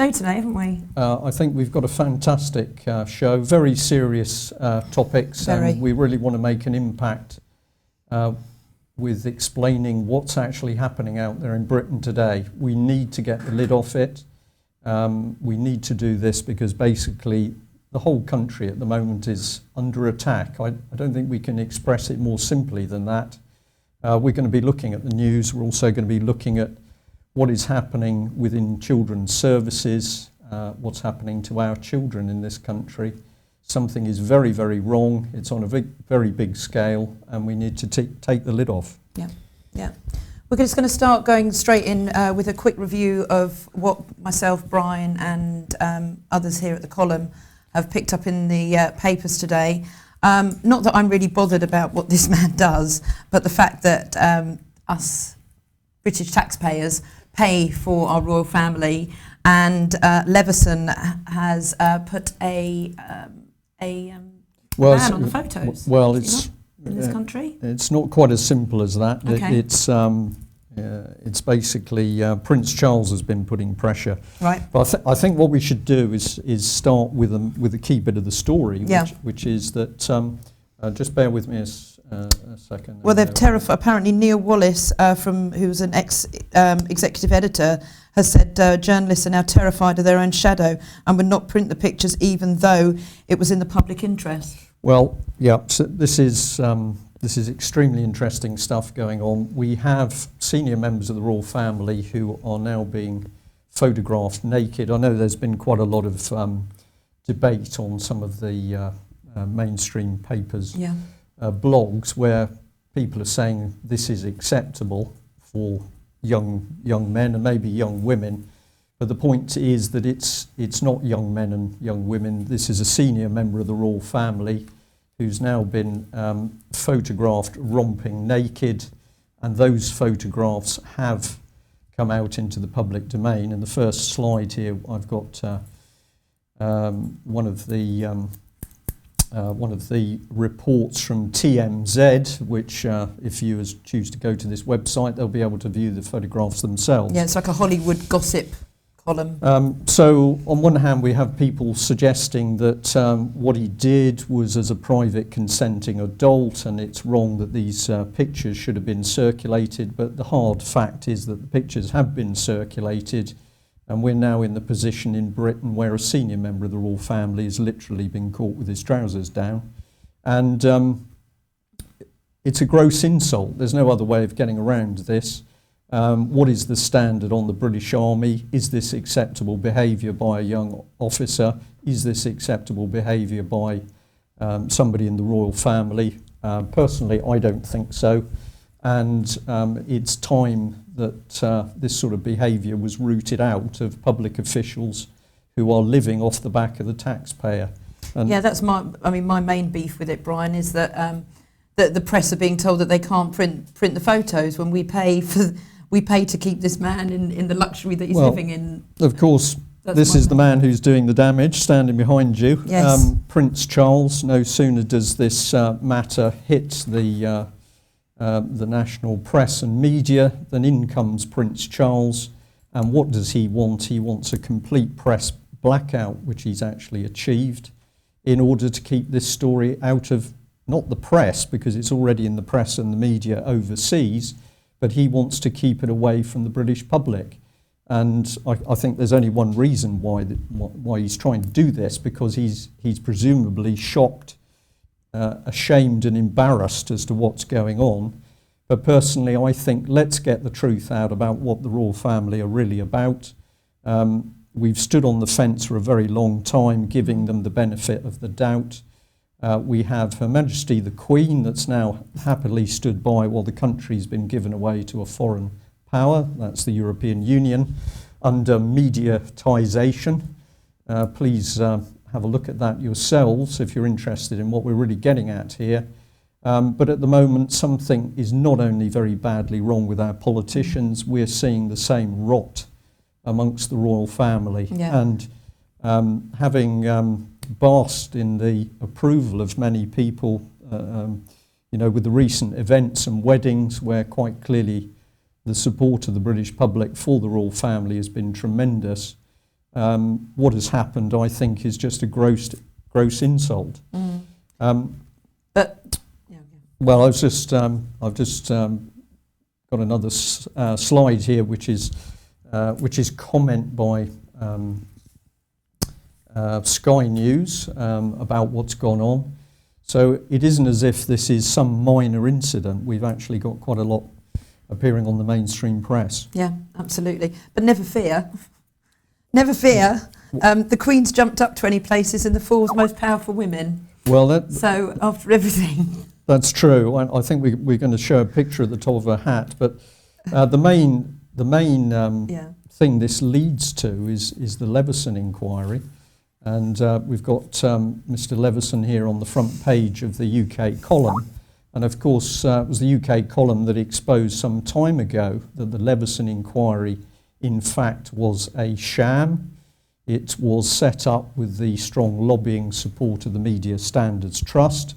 show today, haven't we? I think we've got a fantastic show, very serious topics, and we really want to make an impact with explaining what's actually happening out there in Britain today. We need to get the lid off it. We need to do this because basically the whole country at the moment is under attack. I don't think we can express it more simply than that. We're going to be looking at the news. We're also going to be looking at what is happening within children's services, what's happening to our children in this country. Something is very, very wrong. It's on a very big scale, and we need to take the lid off. Yeah. We're just going to start going straight in with a quick review of what myself, Brian, and others here at the column have picked up in the papers today. Not that I'm really bothered about what this man does, but the fact that us British taxpayers pay for our royal family, and Leveson has put a ban on the photos. Well, it's in this country. It's not quite as simple as that. Okay. It's basically Prince Charles has been putting pressure. Right. But I think what we should do is start with a key bit of the story, which is that just bear with me a second. Well, they've terrified. Apparently, Neil Wallace, who's an ex-executive editor, has said journalists are now terrified of their own shadow and would not print the pictures even though it was in the public interest. Well, yeah. So this is extremely interesting stuff going on. We have senior members of the royal family who are now being photographed naked. I know there's been quite a lot of debate on some of the mainstream papers. Yeah. Blogs where people are saying this is acceptable for young men and maybe young women, but the point is that it's not young men and young women. This is a senior member of the royal family who's now been photographed romping naked, and those photographs have come out into the public domain. In the first slide here, I've got one of the reports from TMZ, which if viewers choose to go to this website, they'll be able to view the photographs themselves. Yeah, it's like a Hollywood gossip column. So on one hand, we have people suggesting that what he did was as a private consenting adult, and it's wrong that these pictures should have been circulated, but the hard fact is that the pictures have been circulated. And we're now in the position in Britain where a senior member of the royal family has literally been caught with his trousers down. And it's a gross insult. There's no other way of getting around this. What is the standard on the British Army? Is this acceptable behaviour by a young officer? Is this acceptable behaviour by somebody in the royal family? Personally, I don't think so. And it's time that this sort of behaviour was rooted out of public officials who are living off the back of the taxpayer. And yeah, that's my main beef with it, Brian, is that the press are being told that they can't print the photos when we pay to keep this man in the luxury that he's living in. Of course, this is the man who's doing the damage, standing behind you. Yes. Prince Charles. No sooner does this matter hit the national press and media, then in comes Prince Charles, and what does he want? He wants a complete press blackout, which he's actually achieved, in order to keep this story out of, not the press, because it's already in the press and the media overseas, but he wants to keep it away from the British public. And I think there's only one reason why he's trying to do this, because he's presumably shocked, ashamed and embarrassed as to what's going on. But personally, I think let's get the truth out about what the royal family are really about. We've stood on the fence for a very long time, giving them the benefit of the doubt. We have Her Majesty the Queen that's now happily stood by while the country's been given away to a foreign power, that's the European Union, under mediatisation. Please have a look at that yourselves if you're interested in what we're really getting at here. But at the moment, something is not only very badly wrong with our politicians, we're seeing the same rot amongst the royal family. Yeah. And having basked in the approval of many people, with the recent events and weddings where quite clearly the support of the British public for the royal family has been tremendous, what has happened, I think, is just a gross insult. But yeah. Well, I've just got another slide here, which is comment by Sky News about what's gone on. So it isn't as if this is some minor incident. We've actually got quite a lot appearing on the mainstream press. Yeah, absolutely. But never fear. Never fear. The Queen's jumped up 20 places in the four's most powerful women. Well, so after everything. That's true. I think we're going to show a picture at the top of her hat. But the main thing this leads to is the Leveson inquiry. And we've got Mr. Leveson here on the front page of the UK column. And of course, it was the UK column that exposed some time ago that the Leveson inquiry, in fact, was a sham. It was set up with the strong lobbying support of the Media Standards Trust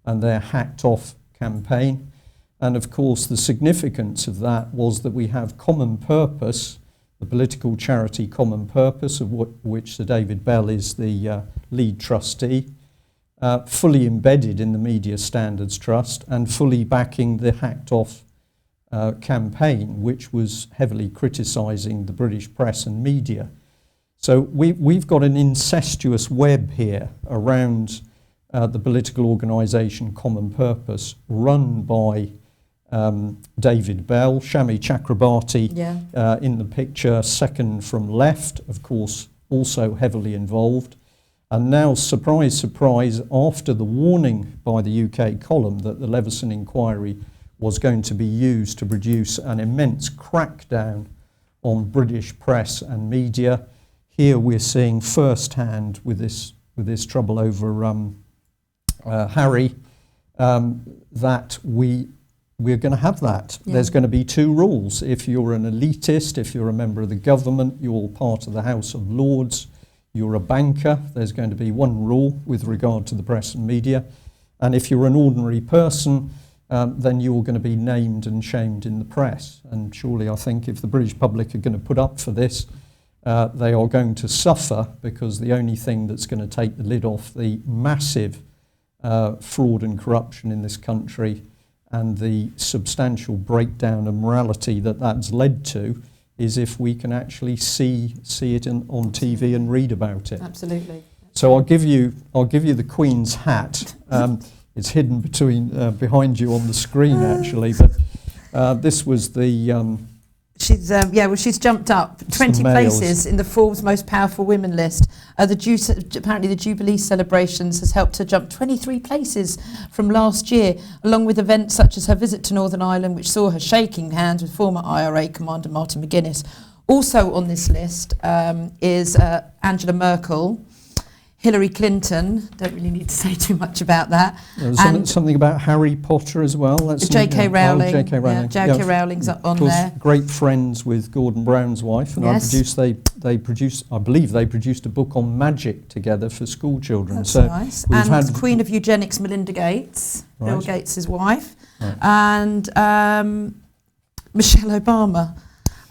and their Hacked Off campaign. And of course, the significance of that was that we have Common Purpose, the political charity Common Purpose, of which Sir David Bell is the lead trustee, fully embedded in the Media Standards Trust and fully backing the Hacked Off campaign, which was heavily criticising the British press and media. So we've got an incestuous web here around the political organisation Common Purpose, run by David Bell, Shami Chakrabarti in the picture, second from left, of course, also heavily involved. And now, surprise, surprise, after the warning by the UK column that the Leveson inquiry was going to be used to produce an immense crackdown on British press and media, here we're seeing firsthand with this trouble over Harry that we're going to have that. Yeah. There's going to be two rules. If you're an elitist, if you're a member of the government, you're part of the House of Lords, you're a banker, there's going to be one rule with regard to the press and media. And if you're an ordinary person, then you're going to be named and shamed in the press. And surely I think if the British public are going to put up for this, they are going to suffer, because the only thing that's going to take the lid off the massive fraud and corruption in this country and the substantial breakdown of morality that that's led to is if we can actually see it on TV and read about it. Absolutely. So I'll give you the Queen's hat. It's hidden behind you on the screen actually, but this was the. She's jumped up 20 places in the Forbes most powerful women list. Apparently the Jubilee celebrations has helped her jump 23 places from last year, along with events such as her visit to Northern Ireland, which saw her shaking hands with former IRA Commander Martin McGuinness. Also on this list is Angela Merkel, Hillary Clinton, don't really need to say too much about that. And something about Harry Potter as well. That's J.K. Rowling. J.K. Rowling. Yeah, J.K. Rowling's up on there. Great friends with Gordon Brown's wife, and yes. I believe they produced a book on magic together for school children. That's so nice. And Queen of Eugenics, Melinda Gates, right. Bill Gates' wife, right. And Michelle Obama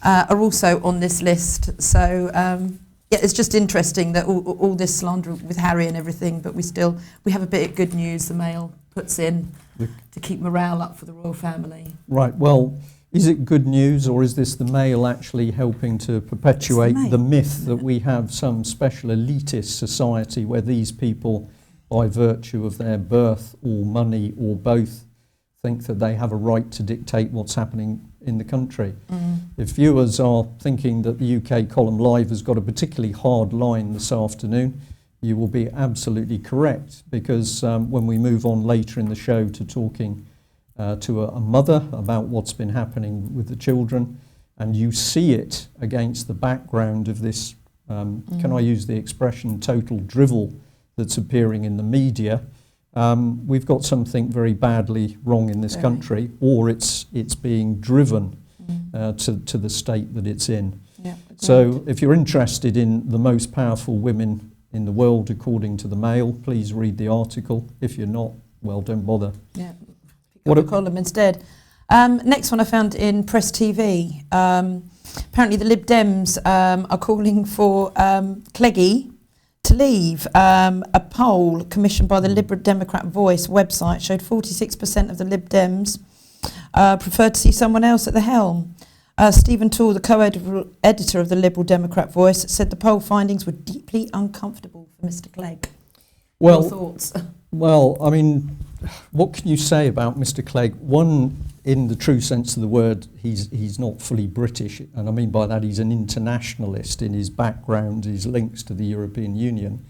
are also on this list. So. Yeah, it's just interesting that all this slander with Harry and everything, but we have a bit of good news the Mail puts in to keep morale up for the royal family. Right, well, is it good news, or is this the Mail actually helping to perpetuate the myth that we have some special elitist society where these people, by virtue of their birth or money or both, think that they have a right to dictate what's happening in the country? If viewers are thinking that the UK Column Live has got a particularly hard line this afternoon, you will be absolutely correct, because when we move on later in the show to talking to a mother about what's been happening with the children, and you see it against the background of this, can I use the expression, total drivel that's appearing in the media, we've got something very badly wrong in this country, or it's being driven to the state that it's in. Yeah, so if you're interested in the most powerful women in the world according to the Mail, please read the article. If you're not, well, don't bother. Yeah, pick up a column instead. Next one I found in Press TV. Apparently the Lib Dems are calling for Cleggy to leave. A poll commissioned by the Liberal Democrat Voice website showed 46% of the Lib Dems preferred to see someone else at the helm. Stephen Toole, the co-editor of the Liberal Democrat Voice, said the poll findings were deeply uncomfortable for Mr. Clegg. Your thoughts? Well, I mean, what can you say about Mr. Clegg? One, in the true sense of the word, he's not fully British, and I mean by that he's an internationalist in his background, his links to the European Union.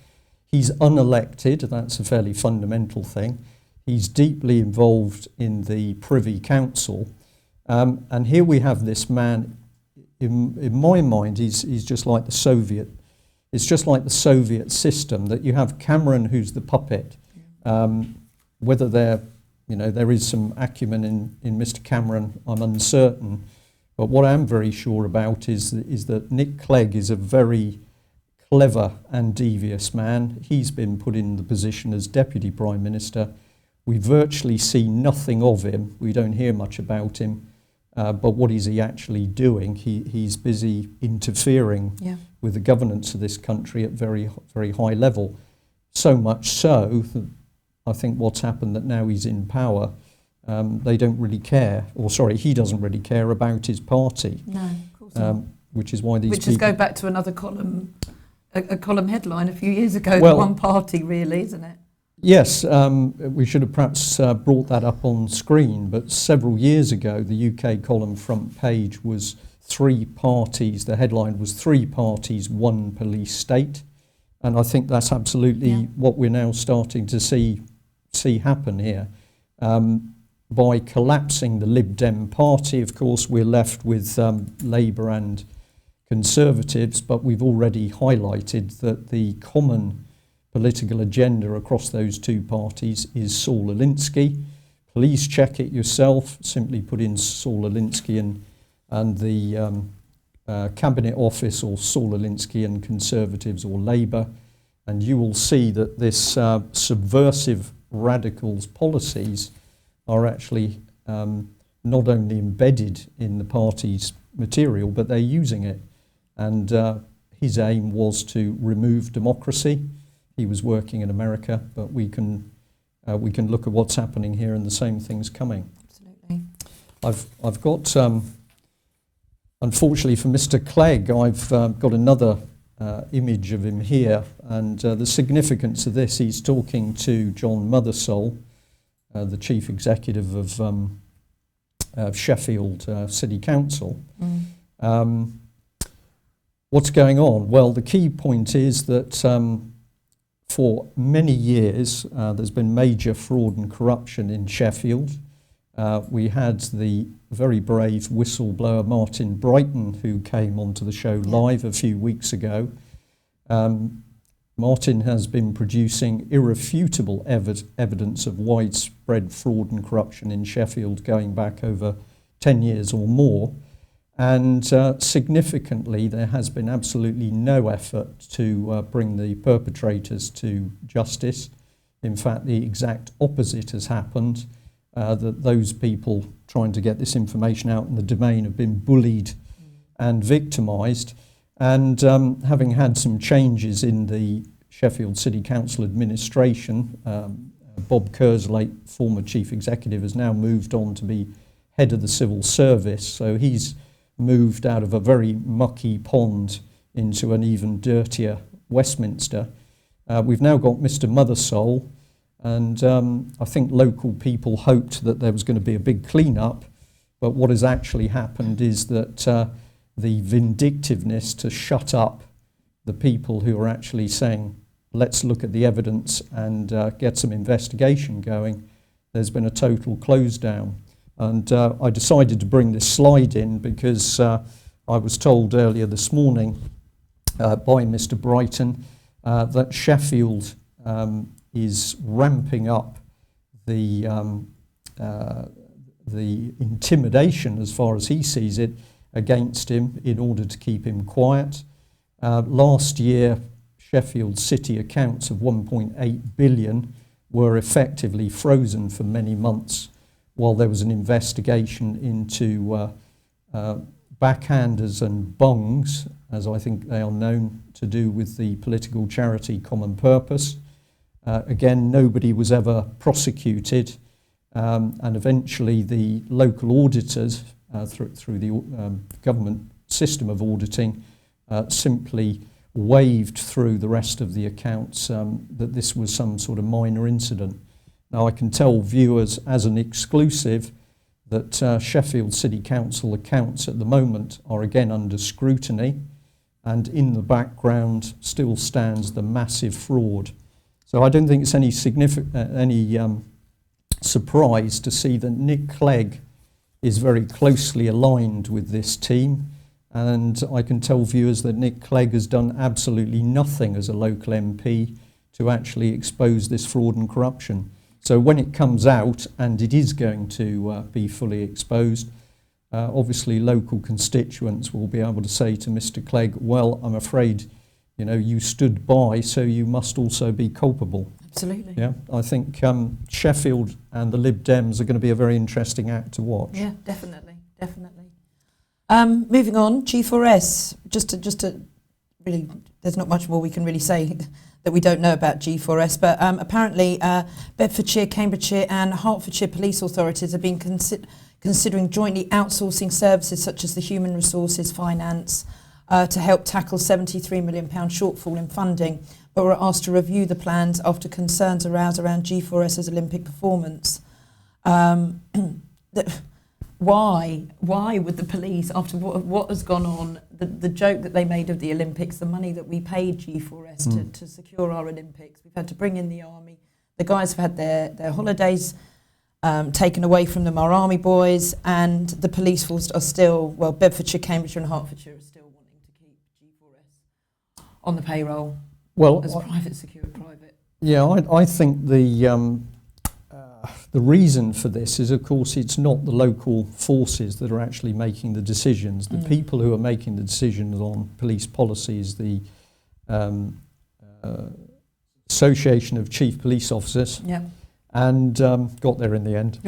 He's unelected, that's a fairly fundamental thing. He's deeply involved in the Privy Council, and here we have this man. In my mind, he's just like the Soviet. It's just like the Soviet system, that you have Cameron, who's the puppet. Whether there is some acumen in Mr. Cameron, I'm uncertain. But what I'm very sure about is that Nick Clegg is a very clever and devious man. He's been put in the position as Deputy Prime Minister. We virtually see nothing of him. We don't hear much about him. But what is he actually doing? He's busy interfering with the governance of this country at very, very high level. So much so that I think what's happened, that now he's in power, they don't really care, he doesn't really care about his party. No, of course not. Which is why these people... go back to another column, a column headline a few years ago, the one party really, isn't it? Yes, we should have perhaps brought that up on screen, but several years ago the UK column front page was 3 parties, the headline was 3 parties, 1 police state, and I think that's absolutely what we're now starting to see happen here. By collapsing the Lib Dem party, of course, we're left with Labour and Conservatives, but we've already highlighted that the common political agenda across those 2 parties is Saul Alinsky. Please check it yourself. Simply put in Saul Alinsky and the Cabinet Office, or Saul Alinsky and Conservatives or Labour, and you will see that this subversive radicals policies are actually not only embedded in the party's material, but they're using it. And his aim was to remove democracy. He was working in America, but we can look at what's happening here, and the same thing's coming. Absolutely. I've got, unfortunately for Mr. Clegg, I've got another image of him here, and the significance of this, he's talking to John Mothersole, the chief executive of Sheffield City Council. What's going on? Well, the key point is that for many years there's been major fraud and corruption in Sheffield. We had the very brave whistleblower Martin Brighton, who came onto the show live a few weeks ago. Martin has been producing irrefutable evidence of widespread fraud and corruption in Sheffield going back over 10 years or more. And significantly, there has been absolutely no effort to bring the perpetrators to justice. In fact, the exact opposite has happened. That those people trying to get this information out in the domain have been bullied and victimised. And having had some changes in the Sheffield City Council administration, Bob Kerslake, former chief executive, has now moved on to be head of the civil service. So he's moved out of a very mucky pond into an even dirtier Westminster. We've now got Mr. Mothersole, and I think local people hoped that there was going to be a big clean-up, but what has actually happened is that the vindictiveness to shut up the people who are actually saying, let's look at the evidence and get some investigation going, there's been a total close down. And I decided to bring this slide in because I was told earlier this morning by Mr. Brighton that Sheffield is ramping up the intimidation, as far as he sees it, against him in order to keep him quiet. Last year, Sheffield City accounts of 1.8 billion were effectively frozen for many months while there was an investigation into backhanders and bungs, as I think they are known to do with the political charity Common Purpose. Again, nobody was ever prosecuted, and eventually the local auditors, through the government system of auditing, simply waved through the rest of the accounts that this was some sort of minor incident. Now, I can tell viewers as an exclusive that Sheffield City Council accounts at the moment are again under scrutiny, and in the background still stands the massive fraud. So I don't think it's any surprise to see that Nick Clegg is very closely aligned with this team, and I can tell viewers that Nick Clegg has done absolutely nothing as a local MP to actually expose this fraud and corruption. So when it comes out, and it is going to be fully exposed, obviously local constituents will be able to say to Mr. Clegg, well, I'm afraid, you know, you stood by, so you must also be culpable. Absolutely. Yeah, I think Sheffield and the Lib Dems are going to be a very interesting act to watch. Yeah, definitely. Moving on, G4S. Just to really, there's not much more we can really say that we don't know about G4S, but apparently Bedfordshire, Cambridgeshire and Hertfordshire police authorities have been considering jointly outsourcing services such as the human resources, finance, to help tackle £73 million shortfall in funding, but were asked to review the plans after concerns aroused around G4S's Olympic performance. Why would the police, after what has gone on, the joke that they made of the Olympics, the money that we paid G4S to secure our Olympics, we've had to bring in the army, the guys have had their holidays taken away from them, our army boys, and the police force are still, well, Bedfordshire, Cambridgeshire and Hertfordshire are still wanting to keep G4S on the payroll as private, secured private. Yeah, I think the reason for this is, of course, it's not the local forces that are actually making the decisions. The people who are making the decisions on police policy is the Association of Chief Police Officers, and got there in the end.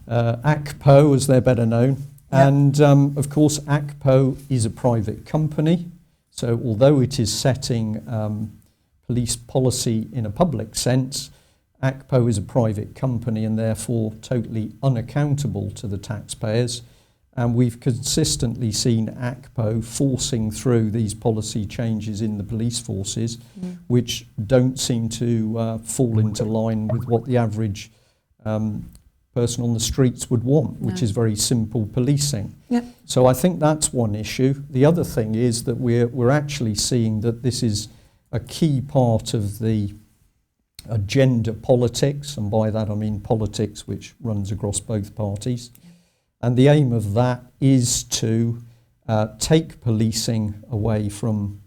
ACPO, as they're better known. And, of course, ACPO is a private company. So although it is setting police policy in a public sense, ACPO is a private company and therefore totally unaccountable to the taxpayers. And we've consistently seen ACPO forcing through these policy changes in the police forces, which don't seem to fall into line with what the average person on the streets would want, which is very simple policing. So I think that's one issue. The other thing is that we're actually seeing that this is a key part of the agenda politics, and by that I mean politics which runs across both parties. And the aim of that is to take policing away from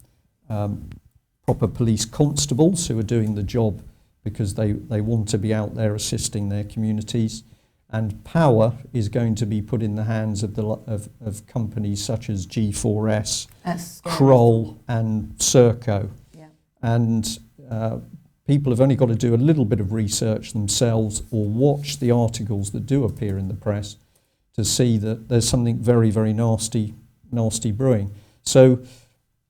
proper police constables who are doing the job because they want to be out there assisting their communities. And power is going to be put in the hands of companies such as G4S, Kroll and Serco. And people have only got to do a little bit of research themselves or watch the articles that do appear in the press to see that there's something very, very nasty brewing. So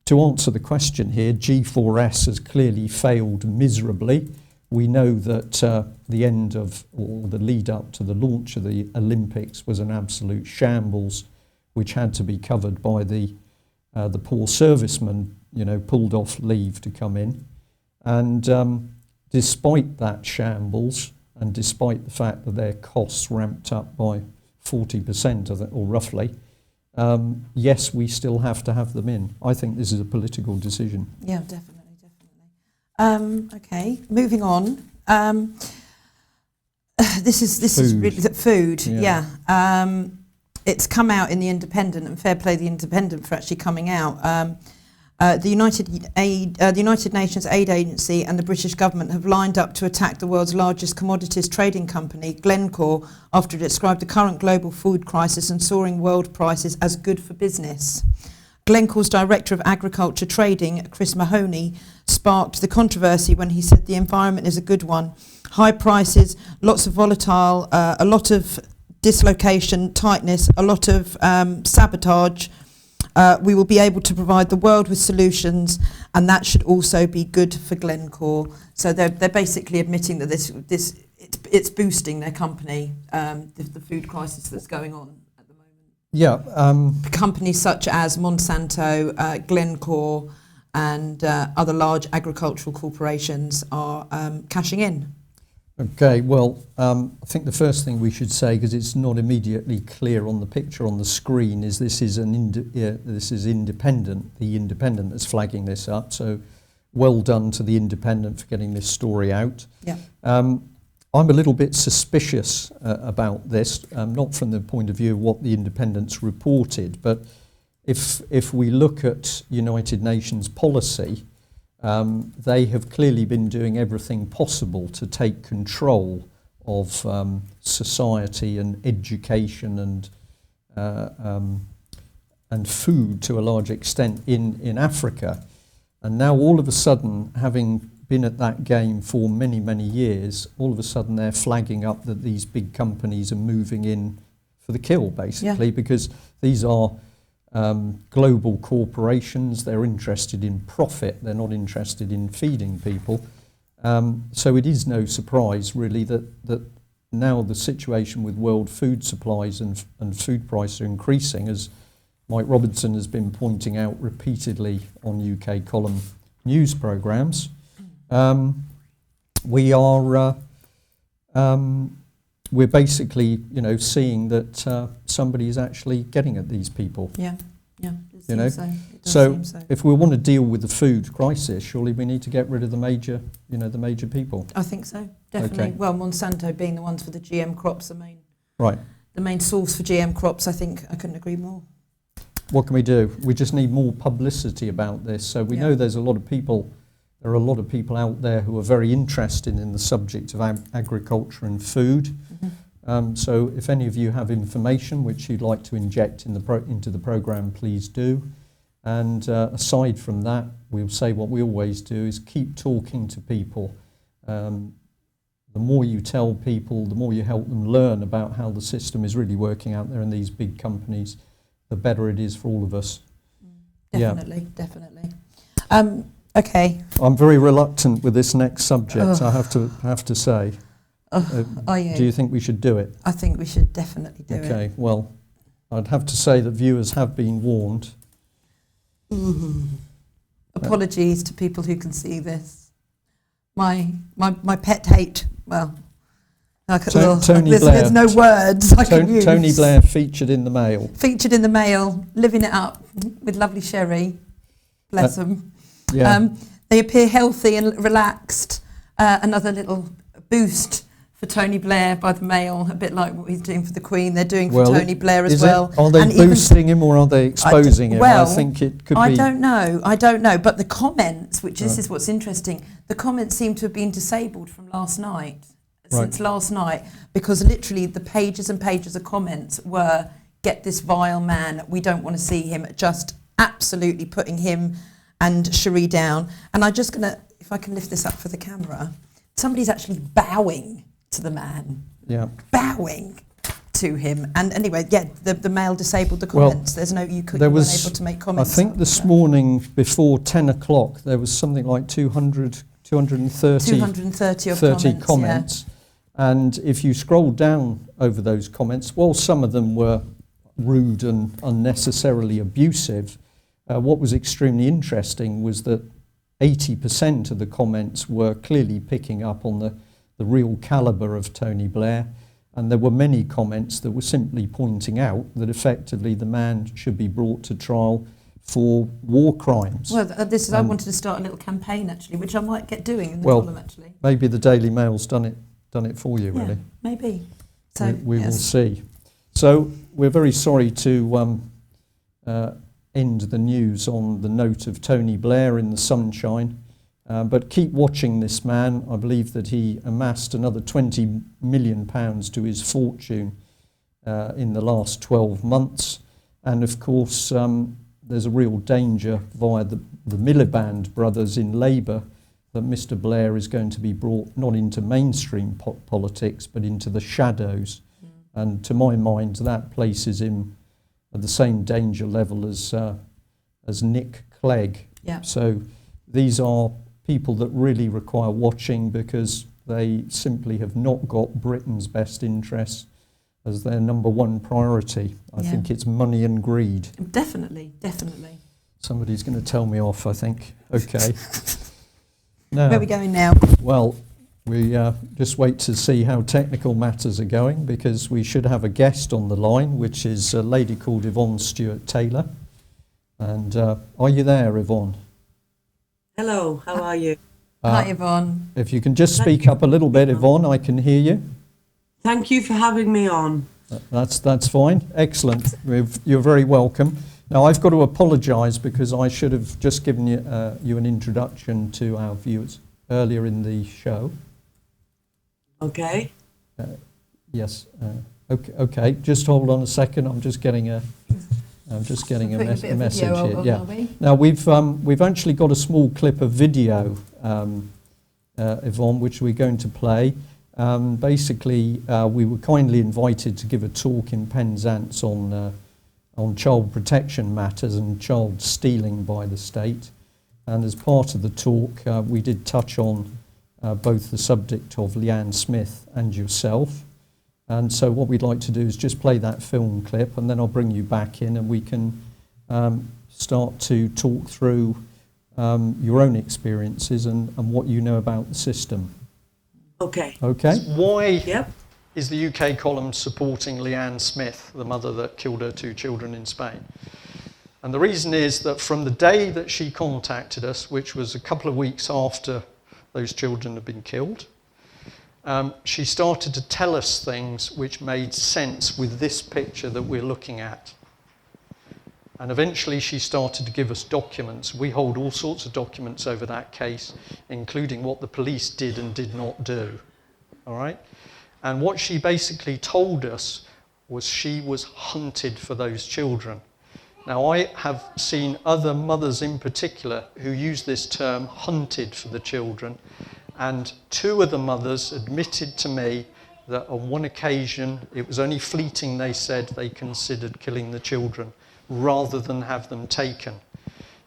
to answer the question here, G4S has clearly failed miserably. We know that the end of, or the lead up to the launch of the Olympics was an absolute shambles, which had to be covered by the poor servicemen, pulled off leave to come in. And despite that shambles, and despite the fact that their costs ramped up by 40% of it, or roughly, yes, we still have to have them in. I think this is a political decision. Yeah, definitely. Okay, moving on. This is really food. Yeah. It's come out in the Independent, and fair play the Independent for actually coming out. The United Nations Aid Agency and the British government have lined up to attack the world's largest commodities trading company, Glencore, after it described the current global food crisis and soaring world prices as good for business. Glencore's Director of Agriculture Trading, Chris Mahoney, sparked the controversy when he said the environment is a good one. High prices, lots of volatile, a lot of dislocation, tightness, a lot of sabotage, We will be able to provide the world with solutions, and that should also be good for Glencore. So they're basically admitting that it's boosting their company, the food crisis that's going on at the moment. Yeah. Companies such as Monsanto, Glencore, and other large agricultural corporations are cashing in. Okay, well, I think the first thing we should say, because it's not immediately clear on the picture on the screen, is this is Independent, the Independent that's flagging this up. So well done to the Independent for getting this story out. Yeah. I'm a little bit suspicious about this, not from the point of view of what the Independent's reported, but if we look at United Nations policy, they have clearly been doing everything possible to take control of society and education and food to a large extent in Africa. And now all of a sudden, having been at that game for many, many years, all of a sudden they're flagging up that these big companies are moving in for the kill, basically, because these are global corporations. They're interested in profit. They're not interested in feeding people. So it is no surprise, really, that now the situation with world food supplies and food prices are increasing, as Mike Robinson has been pointing out repeatedly on UK column news programmes. We're basically, seeing that somebody is actually getting at these people. Yeah. So if we want to deal with the food crisis, surely we need to get rid of the major people. I think so, definitely. Okay. Well, Monsanto being the ones for the GM crops, the main source for GM crops. I think I couldn't agree more. What can we do? We just need more publicity about this. So we know there are a lot of people out there who are very interested in the subject of agriculture and food. Mm-hmm. So if any of you have information which you'd like to inject into the programme, please do. And aside from that, we'll say what we always do is keep talking to people. The more you tell people, the more you help them learn about how the system is really working out there in these big companies, the better it is for all of us. Definitely. Okay. I'm very reluctant with this next subject, I have to say. Are you? Do you think we should do it? I think we should definitely do it. Okay, well, I'd have to say that viewers have been warned. Apologies to people who can see this. My pet hate, well, Tony Blair. There's no words I can use. Tony Blair featured in the Mail. Featured in the Mail, living it up with lovely sherry. Bless them. Yeah. They appear healthy and relaxed. Another little boost for Tony Blair by the Mail, a bit like what he's doing for the Queen. They're doing for Tony Blair as well. Are they boosting him or are they exposing him? I think it could be. I don't know. But the comments, which this is what's interesting, the comments seem to have been disabled from last night. Since last night, because literally the pages and pages of comments were, get this vile man, we don't want to see him, just absolutely putting him and Cherie down. And I'm just going to, if I can lift this up for the camera, somebody's actually bowing to the man. Yeah. Bowing to him. And anyway, the Mail disabled the comments. There's no, you weren't able to make comments. I think this morning before 10 o'clock, there was something like 230 comments. Yeah. And if you scroll down over those comments, while some of them were rude and unnecessarily abusive, what was extremely interesting was that 80% of the comments were clearly picking up on the real calibre of Tony Blair. And there were many comments that were simply pointing out that effectively the man should be brought to trial for war crimes. Well, I wanted to start a little campaign, actually, which I might get doing in the column, actually. Maybe the Daily Mail's done it for you, really. Maybe. So we will see. So we're very sorry to end the news on the note of Tony Blair in the sunshine, but keep watching this man. I believe that he amassed another £20 million to his fortune in the last 12 months. And of course, there's a real danger via the Miliband brothers in Labour that Mr. Blair is going to be brought not into mainstream politics, but into the shadows. And to my mind, that places him at the same danger level as as Nick Clegg. Yeah. So these are people that really require watching because they simply have not got Britain's best interests as their number one priority. I think it's money and greed. Definitely. Somebody's going to tell me off, I think. Okay. Now, Where are we going now? well, we just wait to see how technical matters are going because we should have a guest on the line, which is a lady called Yvonne Stewart-Taylor. And are you there, Yvonne? Hello, how are you? Hi, Yvonne. If you can just speak up a little bit, Yvonne, I can hear you. Thank you for having me on. That's fine. Excellent. You're very welcome. Now, I've got to apologise because I should have just given you an introduction to our viewers earlier in the show. Okay. Yes. Okay. Just hold on a second. I'm just getting a message here. Yeah. Now we've actually got a small clip of video, Yvonne, which we're going to play. Basically, we were kindly invited to give a talk in Penzance on child protection matters and child stealing by the state. And as part of the talk, we did touch on both the subject of Lianne Smith and yourself. And so what we'd like to do is just play that film clip, and then I'll bring you back in and we can start to talk through your own experiences and what you know about the system. Okay. Okay. Why Yep. is the UK column supporting Lianne Smith, the mother that killed her 2 children in Spain? And the reason is that from the day that she contacted us, which was a couple of weeks after those children had been killed, she started to tell us things which made sense with this picture that we're looking at. And eventually she started to give us documents. We hold all sorts of documents over that case, including what the police did and did not do. All right? And what she basically told us was she was hunted for those children. Now, I have seen other mothers in particular who use this term, hunted for the children, and 2 of the mothers admitted to me that on one occasion, it was only fleeting, they said, they considered killing the children rather than have them taken.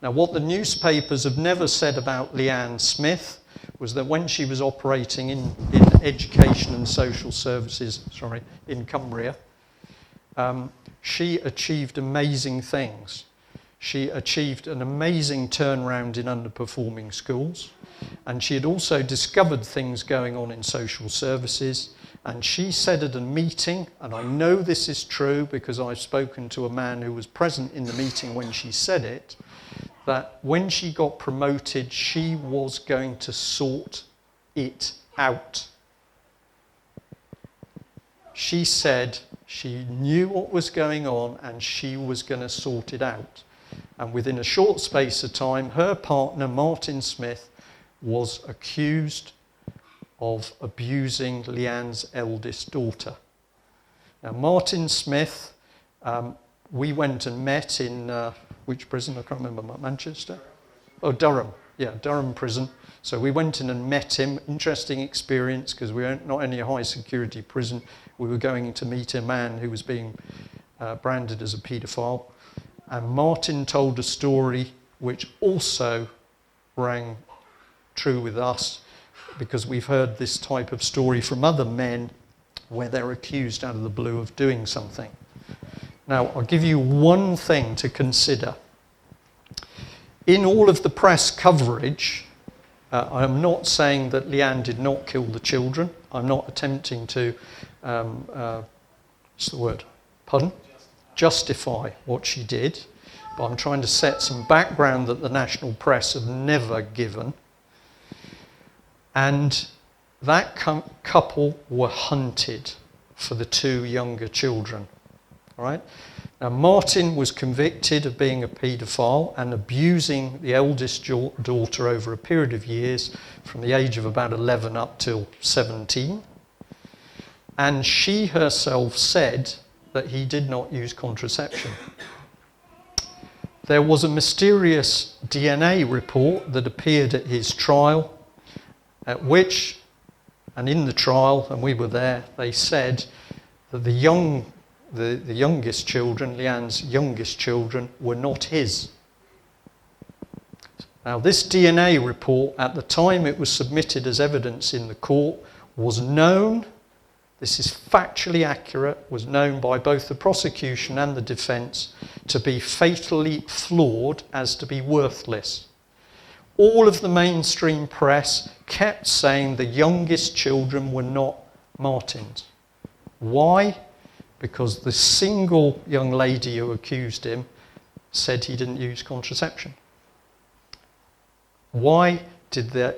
Now, what the newspapers have never said about Lianne Smith was that when she was operating in education and social services, in Cumbria, she achieved amazing things. She achieved an amazing turnaround in underperforming schools, and she had also discovered things going on in social services. And she said at a meeting, and I know this is true because I've spoken to a man who was present in the meeting when she said it, that when she got promoted, she was going to sort it out. She said she knew what was going on and she was going to sort it out. And within a short space of time, her partner, Martin Smith, was accused of abusing Lianne's eldest daughter. Now, Martin Smith, we went and met in, which prison? I can't remember, Manchester? Oh, Durham. Yeah, Durham prison. So we went in and met him. Interesting experience because we weren't not only a high security prison, we were going to meet a man who was being branded as a paedophile. And Martin told a story which also rang true with us, because we've heard this type of story from other men where they're accused out of the blue of doing something. Now, I'll give you one thing to consider. In all of the press coverage, I'm not saying that Lianne did not kill the children. I'm not attempting to, what's the word? Pardon? Justify what she did. But I'm trying to set some background that the national press have never given. And that couple were hunted for the 2 younger children. All right? Now, Martin was convicted of being a paedophile and abusing the eldest daughter over a period of years from the age of about 11 up till 17. And she herself said that he did not use contraception. There was a mysterious DNA report that appeared at his trial, at which, and in the trial, and we were there, they said that the youngest children, Lianne's youngest children, were not his. Now, this DNA report, at the time it was submitted as evidence in the court, was known, this is factually accurate, was known by both the prosecution and the defence to be fatally flawed, as to be worthless. All of the mainstream press kept saying the youngest children were not Martin's. Why? Because the single young lady who accused him said he didn't use contraception. Why did the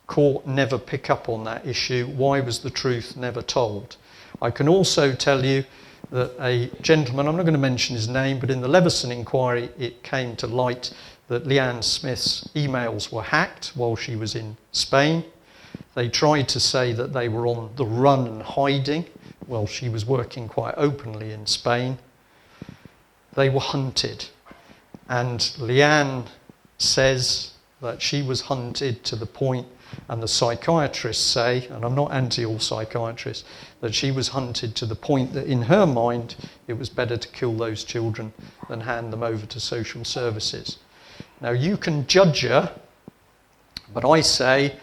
court never pick up on that issue? Why was the truth never told? I can also tell you that a gentleman, I'm not going to mention his name, but in the Leveson inquiry it came to light that Lianne Smith's emails were hacked while she was in Spain. They tried to say that they were on the run and hiding. Well, she was working quite openly in Spain. They were hunted. And Lianne says that she was hunted to the point, and the psychiatrists say, and I'm not anti all psychiatrists, that she was hunted to the point that in her mind it was better to kill those children than hand them over to social services. Now, you can judge her, but I say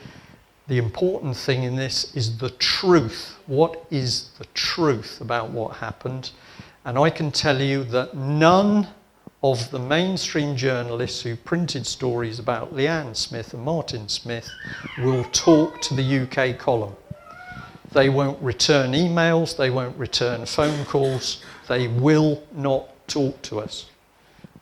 the important thing in this is the truth. What is the truth about what happened? And I can tell you that none of the mainstream journalists who printed stories about Lianne Smith and Martin Smith will talk to the UK column. They won't return emails, they won't return phone calls, they will not talk to us.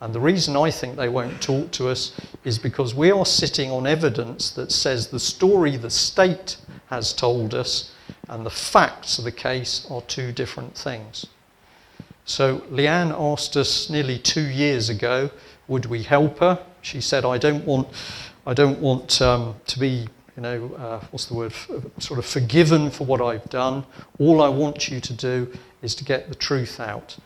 And the reason I think they won't talk to us is because we are sitting on evidence that says the story the state has told us and the facts of the case are two different things. So Lianne asked us nearly 2 years ago, would we help her? She said, I don't want to be, sort of forgiven for what I've done. All I want you to do is to get the truth out.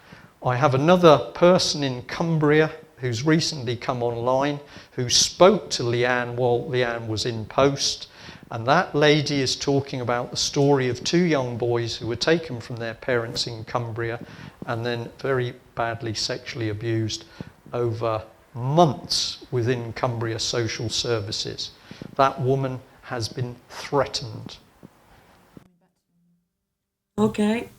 I have another person in Cumbria who's recently come online who spoke to Lianne while Lianne was in post. And that lady is talking about the story of 2 young boys who were taken from their parents in Cumbria and then very badly sexually abused over months within Cumbria Social Services. That woman has been threatened. Okay.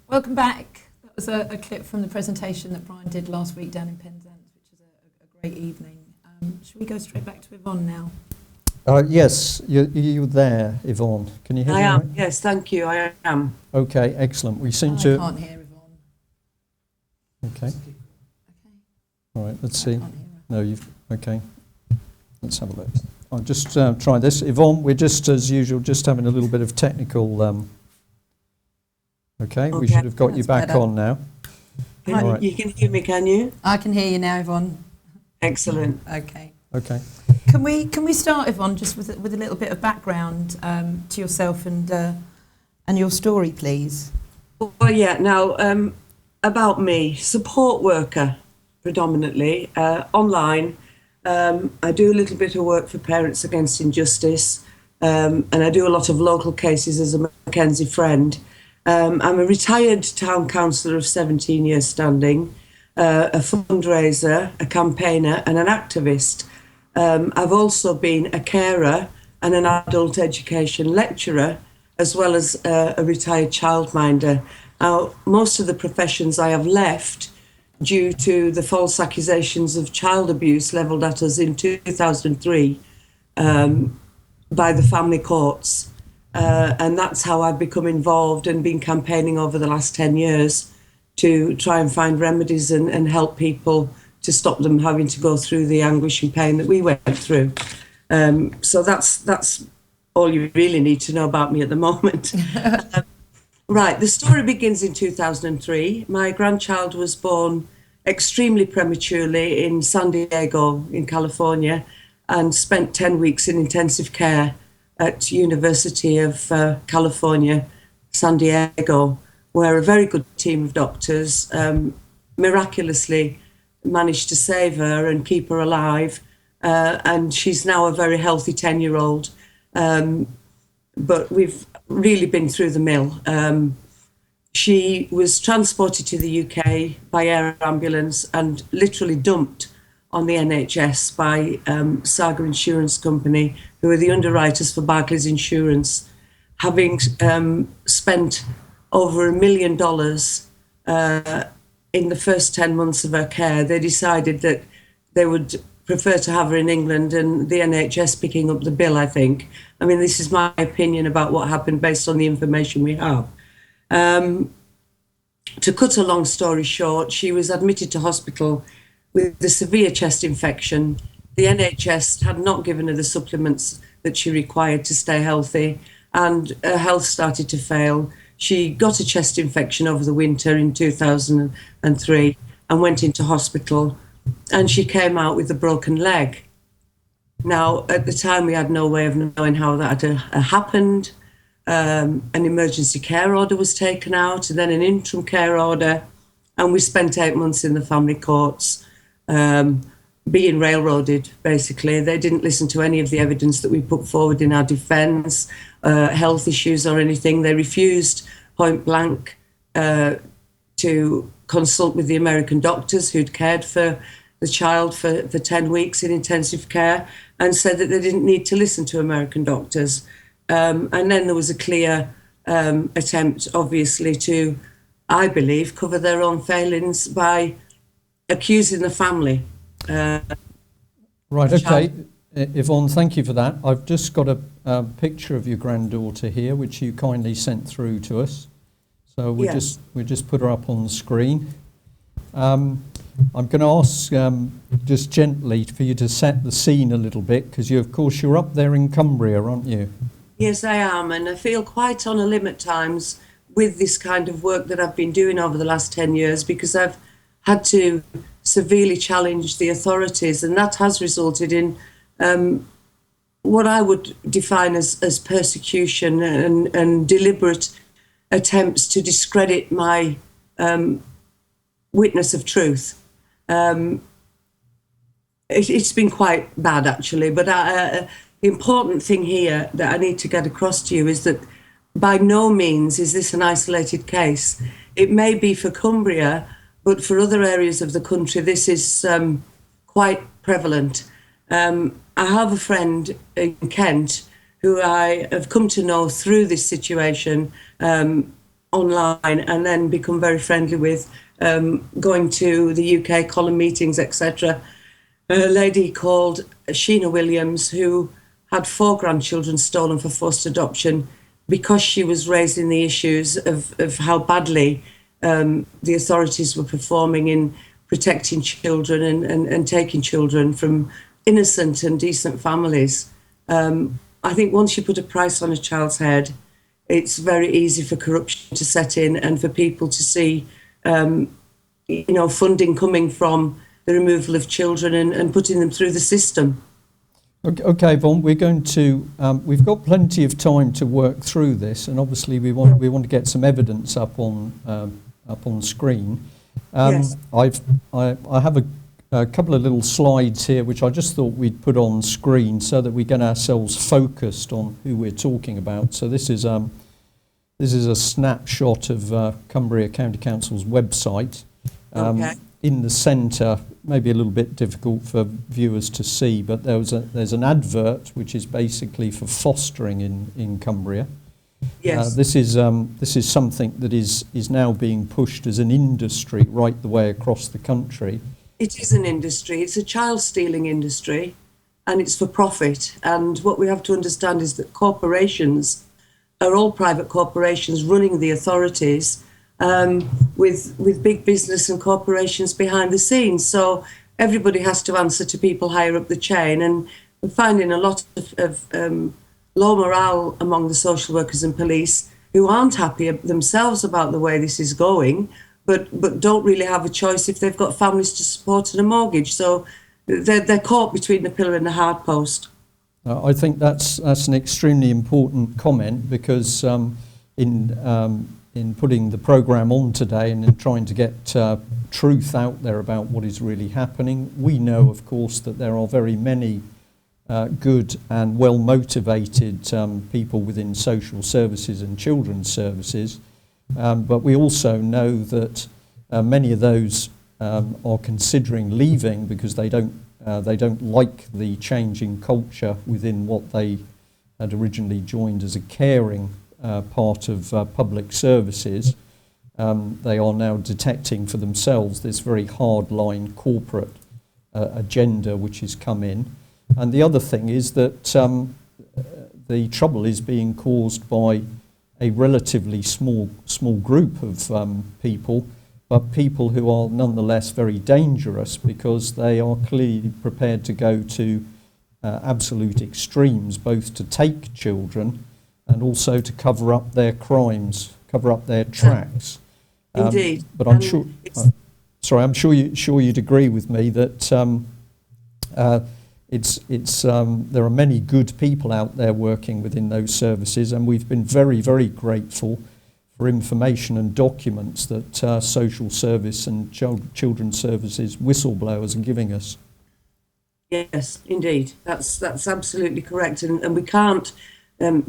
Welcome back. That was a clip from the presentation that Brian did last week down in Penzance, which was a great evening. Should we go straight back to Yvonne now? Yes, you're there, Yvonne. Can you hear me? I am. Right? Yes, thank you. I am. Okay, excellent. We seem I to... can't hear Yvonne. Okay. Okay. All right, let's see. I can't hear her. No, you've... Okay. Let's have a look. I'll just try this. Yvonne, we're just, as usual, just having a little bit of technical... Okay, we should have got you That's back better. on now. All right. You can hear me, can you? I can hear you now, Yvonne. Excellent. Okay. Okay. Can we start, Yvonne, just with a little bit of background to yourself and your story, please? Well, yeah. Now, about me, support worker, predominantly online. I do a little bit of work for Parents Against Injustice, and I do a lot of local cases as a Mackenzie friend. I'm a retired town councillor of 17 years standing, a fundraiser, a campaigner, and an activist. I've also been a carer and an adult education lecturer, as well as a retired childminder. Now, most of the professions I have left due to the false accusations of child abuse levelled at us in 2003 by the family courts. And that's how I've become involved and been campaigning over the last 10 years to try and find remedies and help people to stop them having to go through the anguish and pain that we went through. So that's all you really need to know about me at the moment. Right, the story begins in 2003. My grandchild was born extremely prematurely in San Diego in California and spent 10 weeks in intensive care at University of California, San Diego, where a very good team of doctors miraculously managed to save her and keep her alive. And she's now a very healthy 10-year-old. But we've really been through the mill. She was transported to the UK by air ambulance and literally dumped on the NHS by Saga Insurance Company, who are the underwriters for Barclays Insurance, having spent over $1 million in the first 10 months of her care. They decided that they would prefer to have her in England, and the NHS picking up the bill, I think. I mean, this is my opinion about what happened based on the information we have. To cut a long story short, she was admitted to hospital with a severe chest infection. The NHS had not given her the supplements that she required to stay healthy, and her health started to fail. She got a chest infection over the winter in 2003 and went into hospital, and she came out with a broken leg. Now, at the time, we had no way of knowing how that had happened. An emergency care order was taken out, and then an interim care order, and we spent 8 months in the family courts being railroaded, basically. They didn't listen to any of the evidence that we put forward in our defence, health issues or anything. They refused point blank to consult with the American doctors who'd cared for the child for 10 weeks in intensive care, and said that they didn't need to listen to American doctors. And then there was a clear attempt, obviously, to, I believe, cover their own failings by accusing the family. Right, okay. Yvonne, thank you for that. I've just got a picture of your granddaughter here, which you kindly sent through to us. So we'll just put her up on the screen. I'm going to ask just gently for you to set the scene a little bit, because of course you're up there in Cumbria, aren't you? Yes, I am, and I feel quite on a limit at times with this kind of work that I've been doing over the last 10 years, because I've had to severely challenge the authorities, and that has resulted in what I would define as persecution and deliberate attempts to discredit my witness of truth. It's been quite bad, actually, but the important thing here that I need to get across to you is that by no means is this an isolated case. It may be for Cumbria, but for other areas of the country, this is quite prevalent. I have a friend in Kent who I have come to know through this situation online, and then become very friendly with, going to the UK column meetings, etc. A lady called Sheena Williams, who had 4 grandchildren stolen for forced adoption because she was raising the issues of how badly the authorities were performing in protecting children and taking children from innocent and decent families. I think once you put a price on a child's head, it's very easy for corruption to set in and for people to see, funding coming from the removal of children and putting them through the system. Okay, Yvonne, we're going to. We've got plenty of time to work through this, and obviously we want to get some evidence up on screen. Yes. I have a couple of little slides here, which I just thought we'd put on screen so that we get ourselves focused on who we're talking about. So this is a snapshot of Cumbria County Council's website. Okay. In the centre, maybe a little bit difficult for viewers to see, but there's an advert which is basically for fostering in Cumbria. Yes. This is something that is now being pushed as an industry right the way across the country. It is an industry. It's a child stealing industry, and it's for profit. And what we have to understand is that corporations are all private corporations running the authorities, with big business and corporations behind the scenes. So everybody has to answer to people higher up the chain, and we're finding a lot of low morale among the social workers and police, who aren't happy themselves about the way this is going, but don't really have a choice if they've got families to support and a mortgage. So they're caught between the pillar and the hard post. I think that's an extremely important comment, because in putting the programme on today and in trying to get truth out there about what is really happening, we know, of course, that there are very many good and well-motivated people within social services and children's services, but we also know that many of those are considering leaving because they don't They don't like the changing culture within what they had originally joined as a caring part of public services. They are now detecting for themselves this very hard-line corporate agenda which has come in. And the other thing is that the trouble is being caused by a relatively small group of people, but people who are nonetheless very dangerous because they are clearly prepared to go to absolute extremes, both to take children and also to cover up their crimes, cover up their tracks. Indeed. But I'm sure, I'm sure you'd agree with me that there are many good people out there working within those services, and we've been very, very grateful for information and documents that social service and children's services whistleblowers are giving us. Yes, indeed. That's absolutely correct. And we can't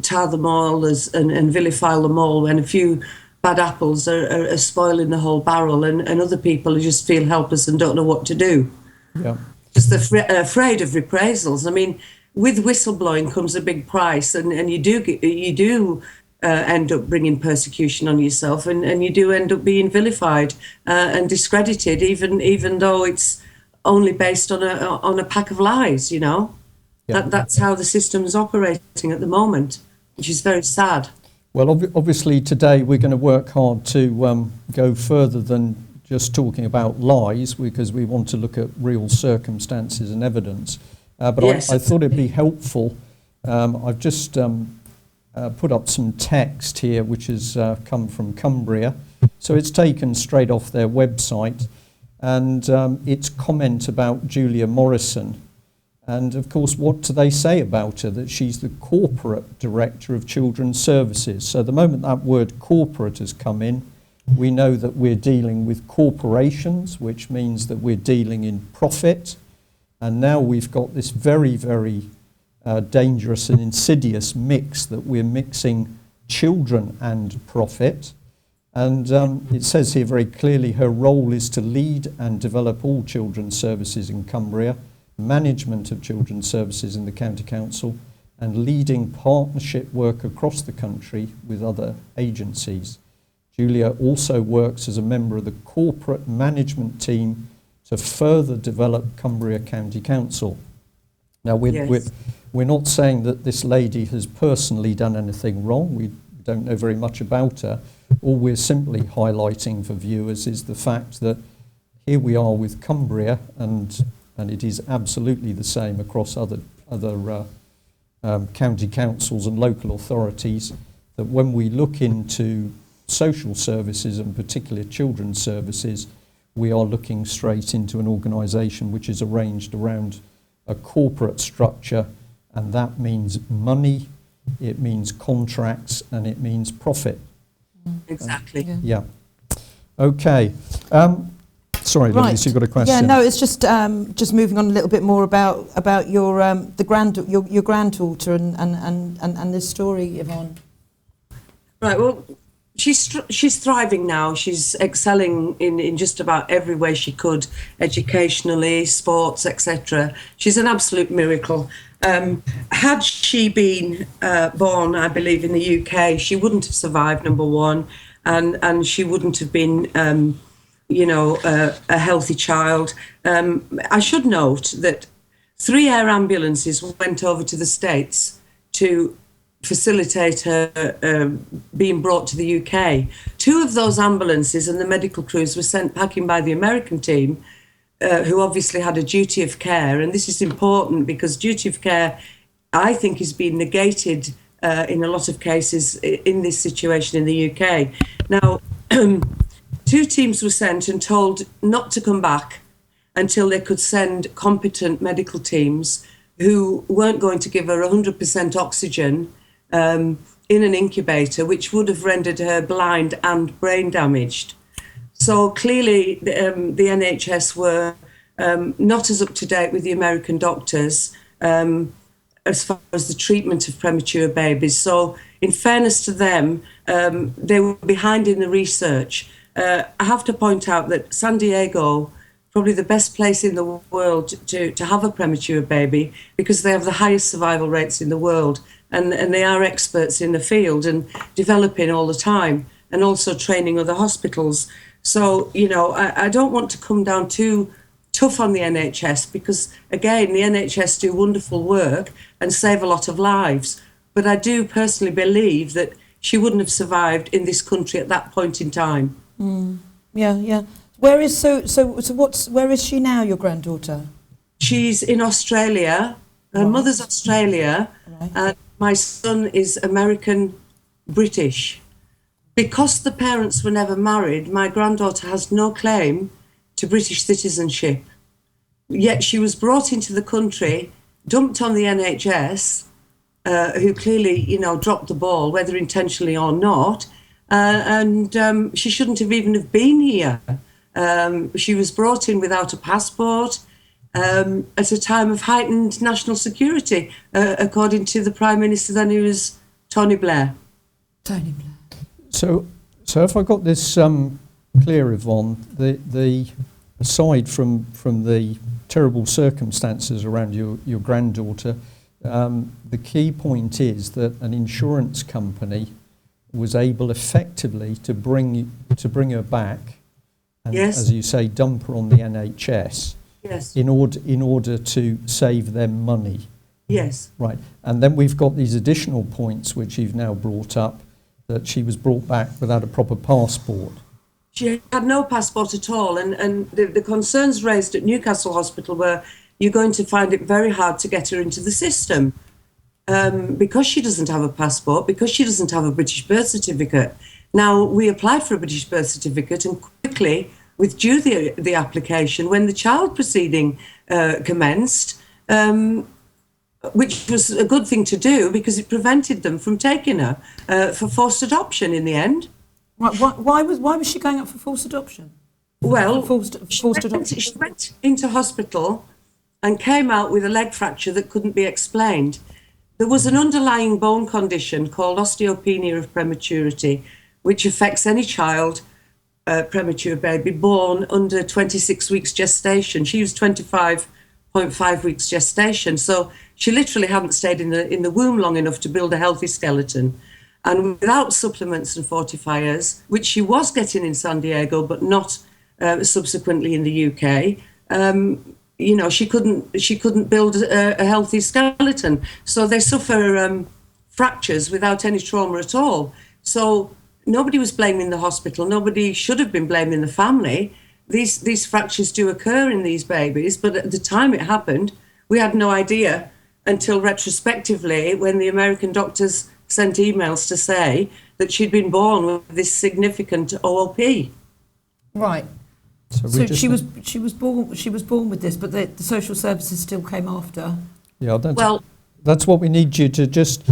tar them all and vilify them all when a few bad apples are spoiling the whole barrel, and other people just feel helpless and don't know what to do. Yeah. Just afraid of reprisals. I mean, with whistleblowing comes a big price, and you do end up bringing persecution on yourself, and you do end up being vilified and discredited, even though it's only based on a pack of lies. You know, that's how the system is operating at the moment, which is very sad. Well, obviously today we're going to work hard to go further than just talking about lies, because we want to look at real circumstances and evidence. But yes, I thought it'd be helpful. I've just put up some text here which has come from Cumbria. So it's taken straight off their website, and it's comment about Julia Morrison. And of course, what do they say about her? That she's the corporate director of children's services. So the moment that word corporate has come in, we know that we're dealing with corporations, which means that we're dealing in profit. And now we've got this very, very dangerous and insidious mix that we're mixing children and profit. And it says here very clearly her role is to lead and develop all children's services in Cumbria, management of children's services in the County Council, and leading partnership work across the country with other agencies. Julia also works as a member of the corporate management team to further develop Cumbria County Council. Now, we're not saying that this lady has personally done anything wrong. We don't know very much about her. All we're simply highlighting for viewers is the fact that here we are with Cumbria, and it is absolutely the same across other county councils and local authorities, that when we look into social services and particularly children's services, we are looking straight into an organisation which is arranged around a corporate structure, and that means money, it means contracts, and it means profit. Exactly. Yeah. Okay. Sorry, Right. Louise, you've got a question. Yeah, no, it's just moving on a little bit more about your your granddaughter and this story, Yvonne. Right. Well, she's thriving now. She's excelling in just about every way she could, educationally, sports, etc. She's an absolute miracle. Had she been born, I believe, in the UK, she wouldn't have survived, number one, and she wouldn't have been, a healthy child. I should note that 3 air ambulances went over to the States to facilitate her being brought to the UK. 2 of those ambulances and the medical crews were sent packing by the American team, who obviously had a duty of care. And this is important because duty of care, I think, is being negated in a lot of cases in this situation in the UK. Now, 2 teams were sent and told not to come back until they could send competent medical teams who weren't going to give her 100% oxygen in an incubator, which would have rendered her blind and brain damaged. So clearly the NHS were not as up to date with the American doctors as far as the treatment of premature babies. So in fairness to them, they were behind in the research. I have to point out that San Diego probably the best place in the world to have a premature baby, because they have the highest survival rates in the world, and they are experts in the field and developing all the time, and also training other hospitals. So, you know, I don't want to come down too tough on the NHS, because, again, the NHS do wonderful work and save a lot of lives. But I do personally believe that she wouldn't have survived in this country at that point in time. Yeah. Where is where is she now, your granddaughter? She's in Australia. Her mother's Australia, and my son is American British. Because the parents were never married, my granddaughter has no claim to British citizenship. Yet she was brought into the country, dumped on the NHS, who clearly, you know, dropped the ball, whether intentionally or not, and she shouldn't have even have been here. She was brought in without a passport at a time of heightened national security, according to the Prime Minister then, who was Tony Blair. Tony Blair. So if I got this clear, Yvonne, the aside from the terrible circumstances around your granddaughter, the key point is that an insurance company was able effectively to bring her back, and, yes, as you say, dump her on the NHS. Yes. In order to save them money. Yes. Right. And then we've got these additional points which you've now brought up, that she was brought back without a proper passport. She had no passport at all, and the concerns raised at Newcastle Hospital were you're going to find it very hard to get her into the system because she doesn't have a passport, because she doesn't have a British birth certificate. Now, we applied for a British birth certificate and quickly withdrew the application when the child proceeding commenced, which was a good thing to do because it prevented them from taking her for forced adoption in the end. Right. Why was she going up for forced adoption? Well, forced adoption. She went into hospital and came out with a leg fracture that couldn't be explained. There was an underlying bone condition called osteopenia of prematurity, which affects any child, premature baby, born under 26 weeks gestation. She was 25.5 weeks gestation, so she literally hadn't stayed in the womb long enough to build a healthy skeleton. And without supplements and fortifiers, which she was getting in San Diego, but not subsequently in the UK, you know, she couldn't build a healthy skeleton. So they suffer fractures without any trauma at all. So nobody was blaming the hospital. Nobody should have been blaming the family. These fractures do occur in these babies, but at the time it happened, we had no idea until retrospectively when the American doctors sent emails to say that she'd been born with this significant OOP. Right. So she was born with this, but the social services still came after. Yeah, that's what we need you to just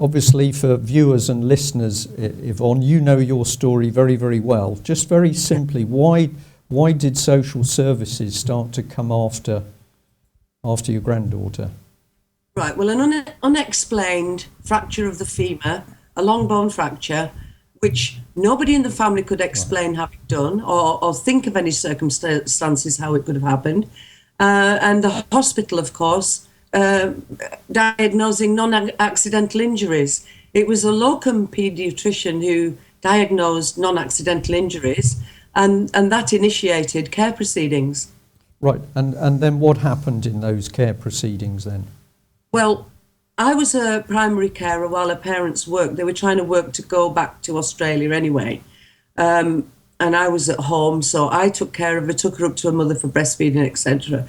obviously for viewers and listeners, Yvonne, you know your story very, very well. Just very simply, why did social services start to come after your granddaughter? Right, well, an unexplained fracture of the femur, a long bone fracture, which nobody in the family could explain how it done or think of any circumstances how it could have happened. And the hospital, of course, diagnosing non-accidental injuries. It was a locum paediatrician who diagnosed non-accidental injuries, and that initiated care proceedings. Right, and then what happened in those care proceedings then? Well, I was a primary carer while her parents worked. They were trying to work to go back to Australia anyway. And I was at home, so I took care of her, took her up to her mother for breastfeeding, etc.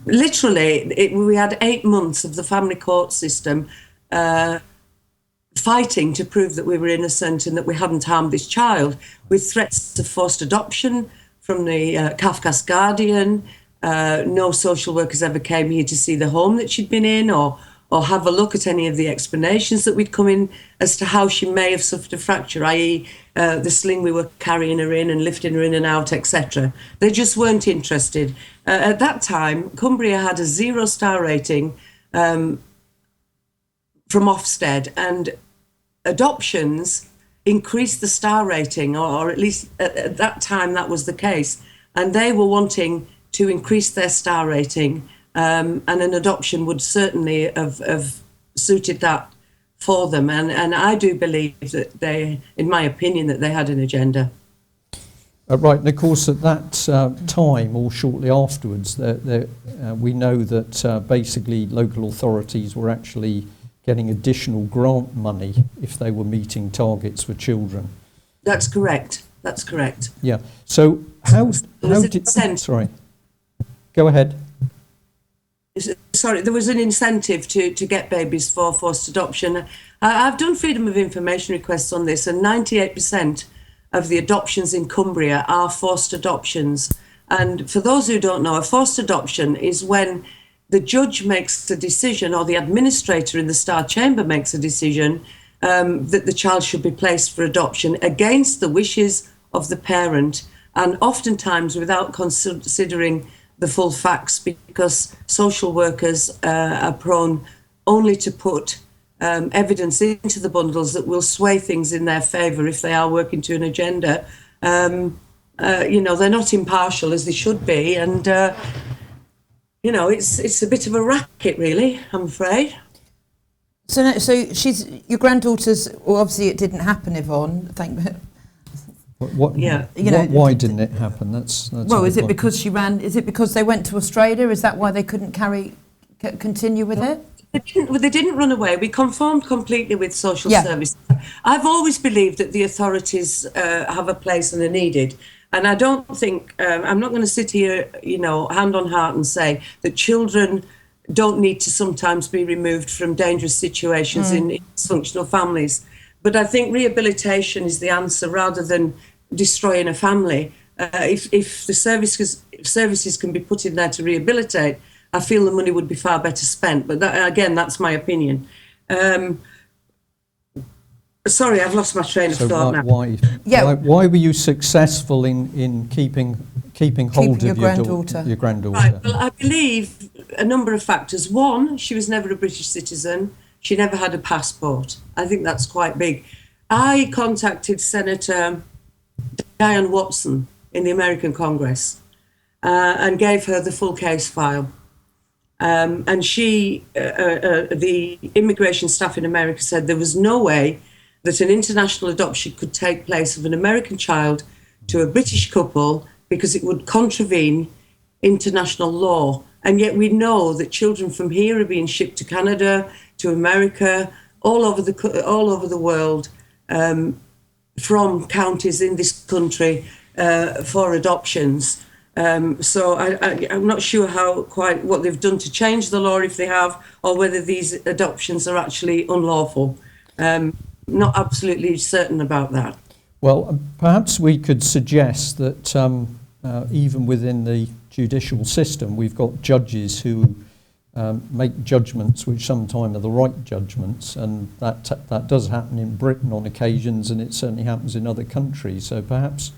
Literally, we had 8 months of the family court system fighting to prove that we were innocent and that we hadn't harmed this child, with threats of forced adoption from the Kafka's Guardian. No social workers ever came here to see the home that she'd been in or have a look at any of the explanations that we'd come in as to how she may have suffered a fracture, i.e. The sling we were carrying her in and lifting her in and out, etc. They just weren't interested. At that time, Cumbria had a 0-star rating from Ofsted, and adoptions increase the star rating, or at least at that time that was the case. And they were wanting to increase their star rating, and an adoption would certainly have suited that for them. And I do believe that they, in my opinion, that they had an agenda. Right, and of course at that time, or shortly afterwards, we know that basically local authorities were actually getting additional grant money if they were meeting targets for children. That's correct. That's correct. Yeah. So how did... Sorry. Go ahead. Sorry, there was an incentive to get babies for forced adoption. I've done freedom of information requests on this, and 98% of the adoptions in Cumbria are forced adoptions. And for those who don't know, a forced adoption is when the judge makes a decision, or the administrator in the Star Chamber makes a decision, that the child should be placed for adoption against the wishes of the parent, and oftentimes without considering the full facts, because social workers are prone only to put evidence into the bundles that will sway things in their favour if they are working to an agenda. They're not impartial as they should be, and it's a bit of a racket, really, I'm afraid. So she's your granddaughter's. Well, obviously it didn't happen, Yvonne. Why didn't it happen? That's well, is it because she ran? Is it because they went to Australia? Is that why they couldn't continue with it? They didn't run away. We conformed completely with social services. I've always believed that the authorities have a place and are needed. And I don't think, I'm not going to sit here, hand on heart and say that children don't need to sometimes be removed from dangerous situations in dysfunctional families. But I think rehabilitation is the answer rather than destroying a family. If the services can be put in there to rehabilitate, I feel the money would be far better spent. But again, that's my opinion. Sorry, I've lost my train of thought now. Why were you successful in keeping hold of your granddaughter? Right, well, I believe a number of factors. One, she was never a British citizen. She never had a passport. I think that's quite big. I contacted Senator Diane Watson in the American Congress and gave her the full case file. And she, the immigration staff in America said there was no way that an international adoption could take place of an American child to a British couple because it would contravene international law. And yet we know that children from here are being shipped to Canada, to America, all over the world, from counties in this country for adoptions. So I'm not sure what they've done to change the law, if they have, or whether these adoptions are actually unlawful. Not absolutely certain about that. Well, perhaps we could suggest that even within the judicial system, we've got judges who make judgments which sometimes are the right judgments, and that does happen in Britain on occasions, and it certainly happens in other countries. So perhaps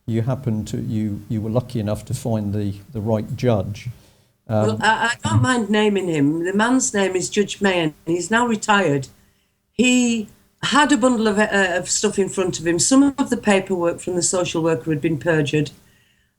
you were lucky enough to find the right judge. Well, I don't mind naming him. The man's name is Judge Mayen. He's now retired. He had a bundle of stuff in front of him. Some of the paperwork from the social worker had been perjured.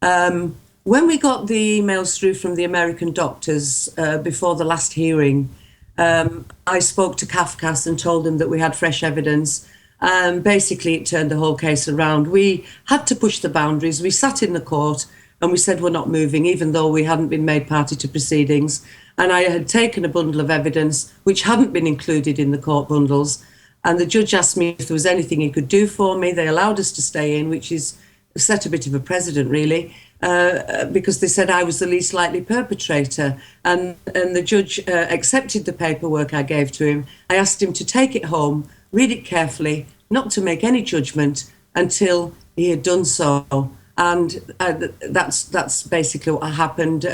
When we got the emails through from the American doctors before the last hearing, I spoke to Kafkas and told them that we had fresh evidence. Basically, it turned the whole case around. We had to push the boundaries. We sat in the court and we said we're not moving, even though we hadn't been made party to proceedings. And I had taken a bundle of evidence which hadn't been included in the court bundles. And the judge asked me if there was anything he could do for me. They allowed us to stay in, which is set a bit of a precedent, really, because they said I was the least likely perpetrator. And the judge accepted the paperwork I gave to him. I asked him to take it home, read it carefully, not to make any judgment until he had done so. And that's basically what happened.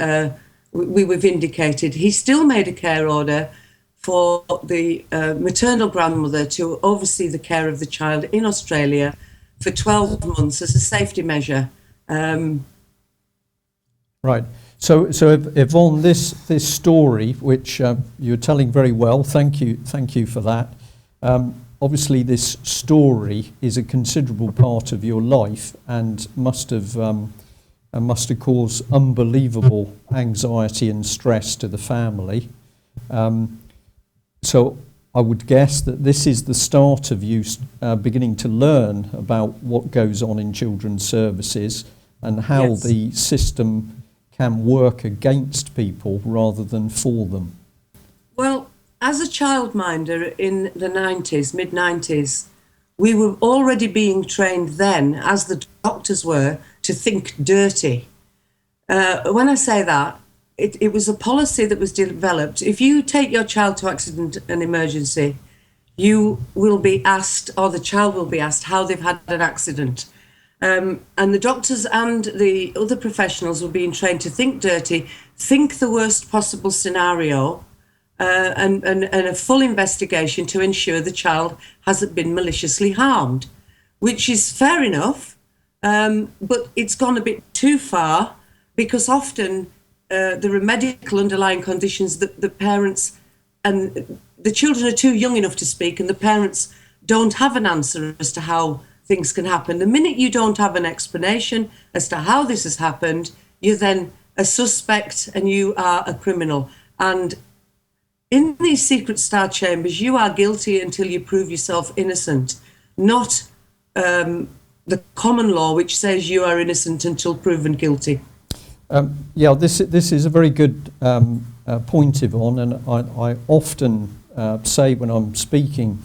We were vindicated. He still made a care order for the maternal grandmother to oversee the care of the child in Australia for 12 months as a safety measure. Right. So Yvonne, this story, which you're telling very well, thank you for that. obviously this story is a considerable part of your life and must have caused unbelievable anxiety and stress to the family. So I would guess that this is the start of you beginning to learn about what goes on in children's services and how Yes. the system can work against people rather than for them. Well, as a childminder in the 90s, mid-90s, we were already being trained then, as the doctors were, to think dirty. When I say that, it was a policy that was developed. If you take your child to accident and emergency, you will be asked, or the child will be asked, how they've had an accident. And the doctors and the other professionals were being trained to think dirty, think the worst possible scenario, and a full investigation to ensure the child hasn't been maliciously harmed, which is fair enough, but it's gone a bit too far, because often there are medical underlying conditions that the parents and the children are too young enough to speak, and the parents don't have an answer as to how things can happen. The minute you don't have an explanation as to how this has happened, you're then a suspect and you are a criminal. And in these secret star chambers, you are guilty until you prove yourself innocent, not the common law, which says you are innocent until proven guilty. This is a very good point, Yvonne, and I often say when I'm speaking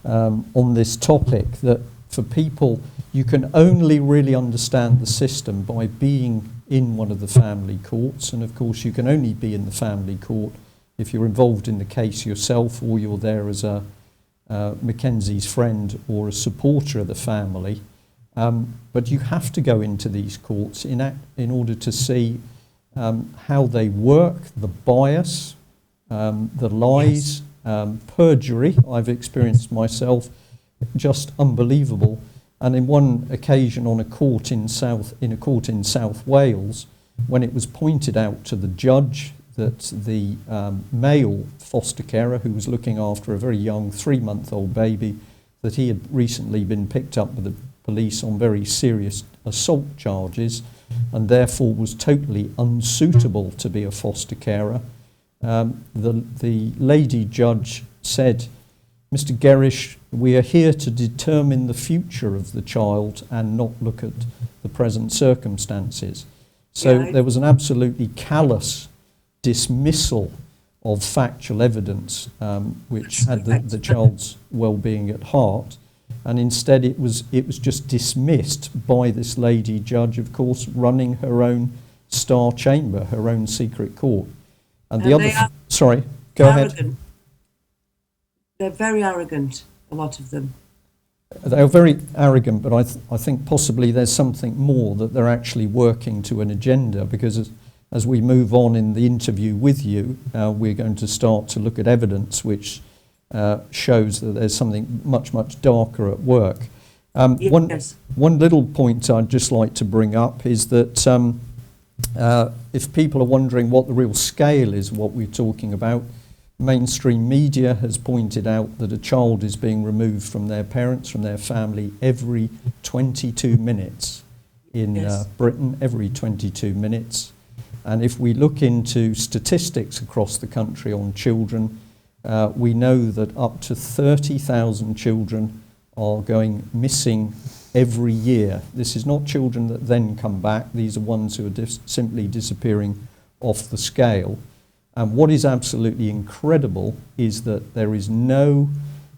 on this topic that for people, you can only really understand the system by being in one of the family courts, and of course you can only be in the family court if you're involved in the case yourself, or you're there as a Mackenzie's friend or a supporter of the family. But you have to go into these courts in order to see how they work, the bias, the lies, perjury. I've experienced myself, just unbelievable. And in one occasion on a court in South Wales, when it was pointed out to the judge that the male foster carer who was looking after a very young 3-month-old baby, that he had recently been picked up with the police on very serious assault charges and therefore was totally unsuitable to be a foster carer, the lady judge said, "Mr. Gerrish, we are here to determine the future of the child and not look at the present circumstances." So there was an absolutely callous dismissal of factual evidence which had the child's well-being at heart, and instead it was just dismissed by this lady judge, of course, running her own star chamber, her own secret court. And the other, sorry, go ahead. They're very arrogant, a lot of them. They are very arrogant, but I think possibly there's something more, that they're actually working to an agenda, because as we move on in the interview with you, we're going to start to look at evidence which shows that there's something much, much darker at work. Yes. One little point I'd just like to bring up is that if people are wondering what the real scale is, what we're talking about, mainstream media has pointed out that a child is being removed from their parents, from their family, every 22 minutes in Britain, every 22 minutes. And if we look into statistics across the country on children, we know that up to 30,000 children are going missing every year. This is not children that then come back. These are ones who are simply disappearing off the scale. And what is absolutely incredible is that there is no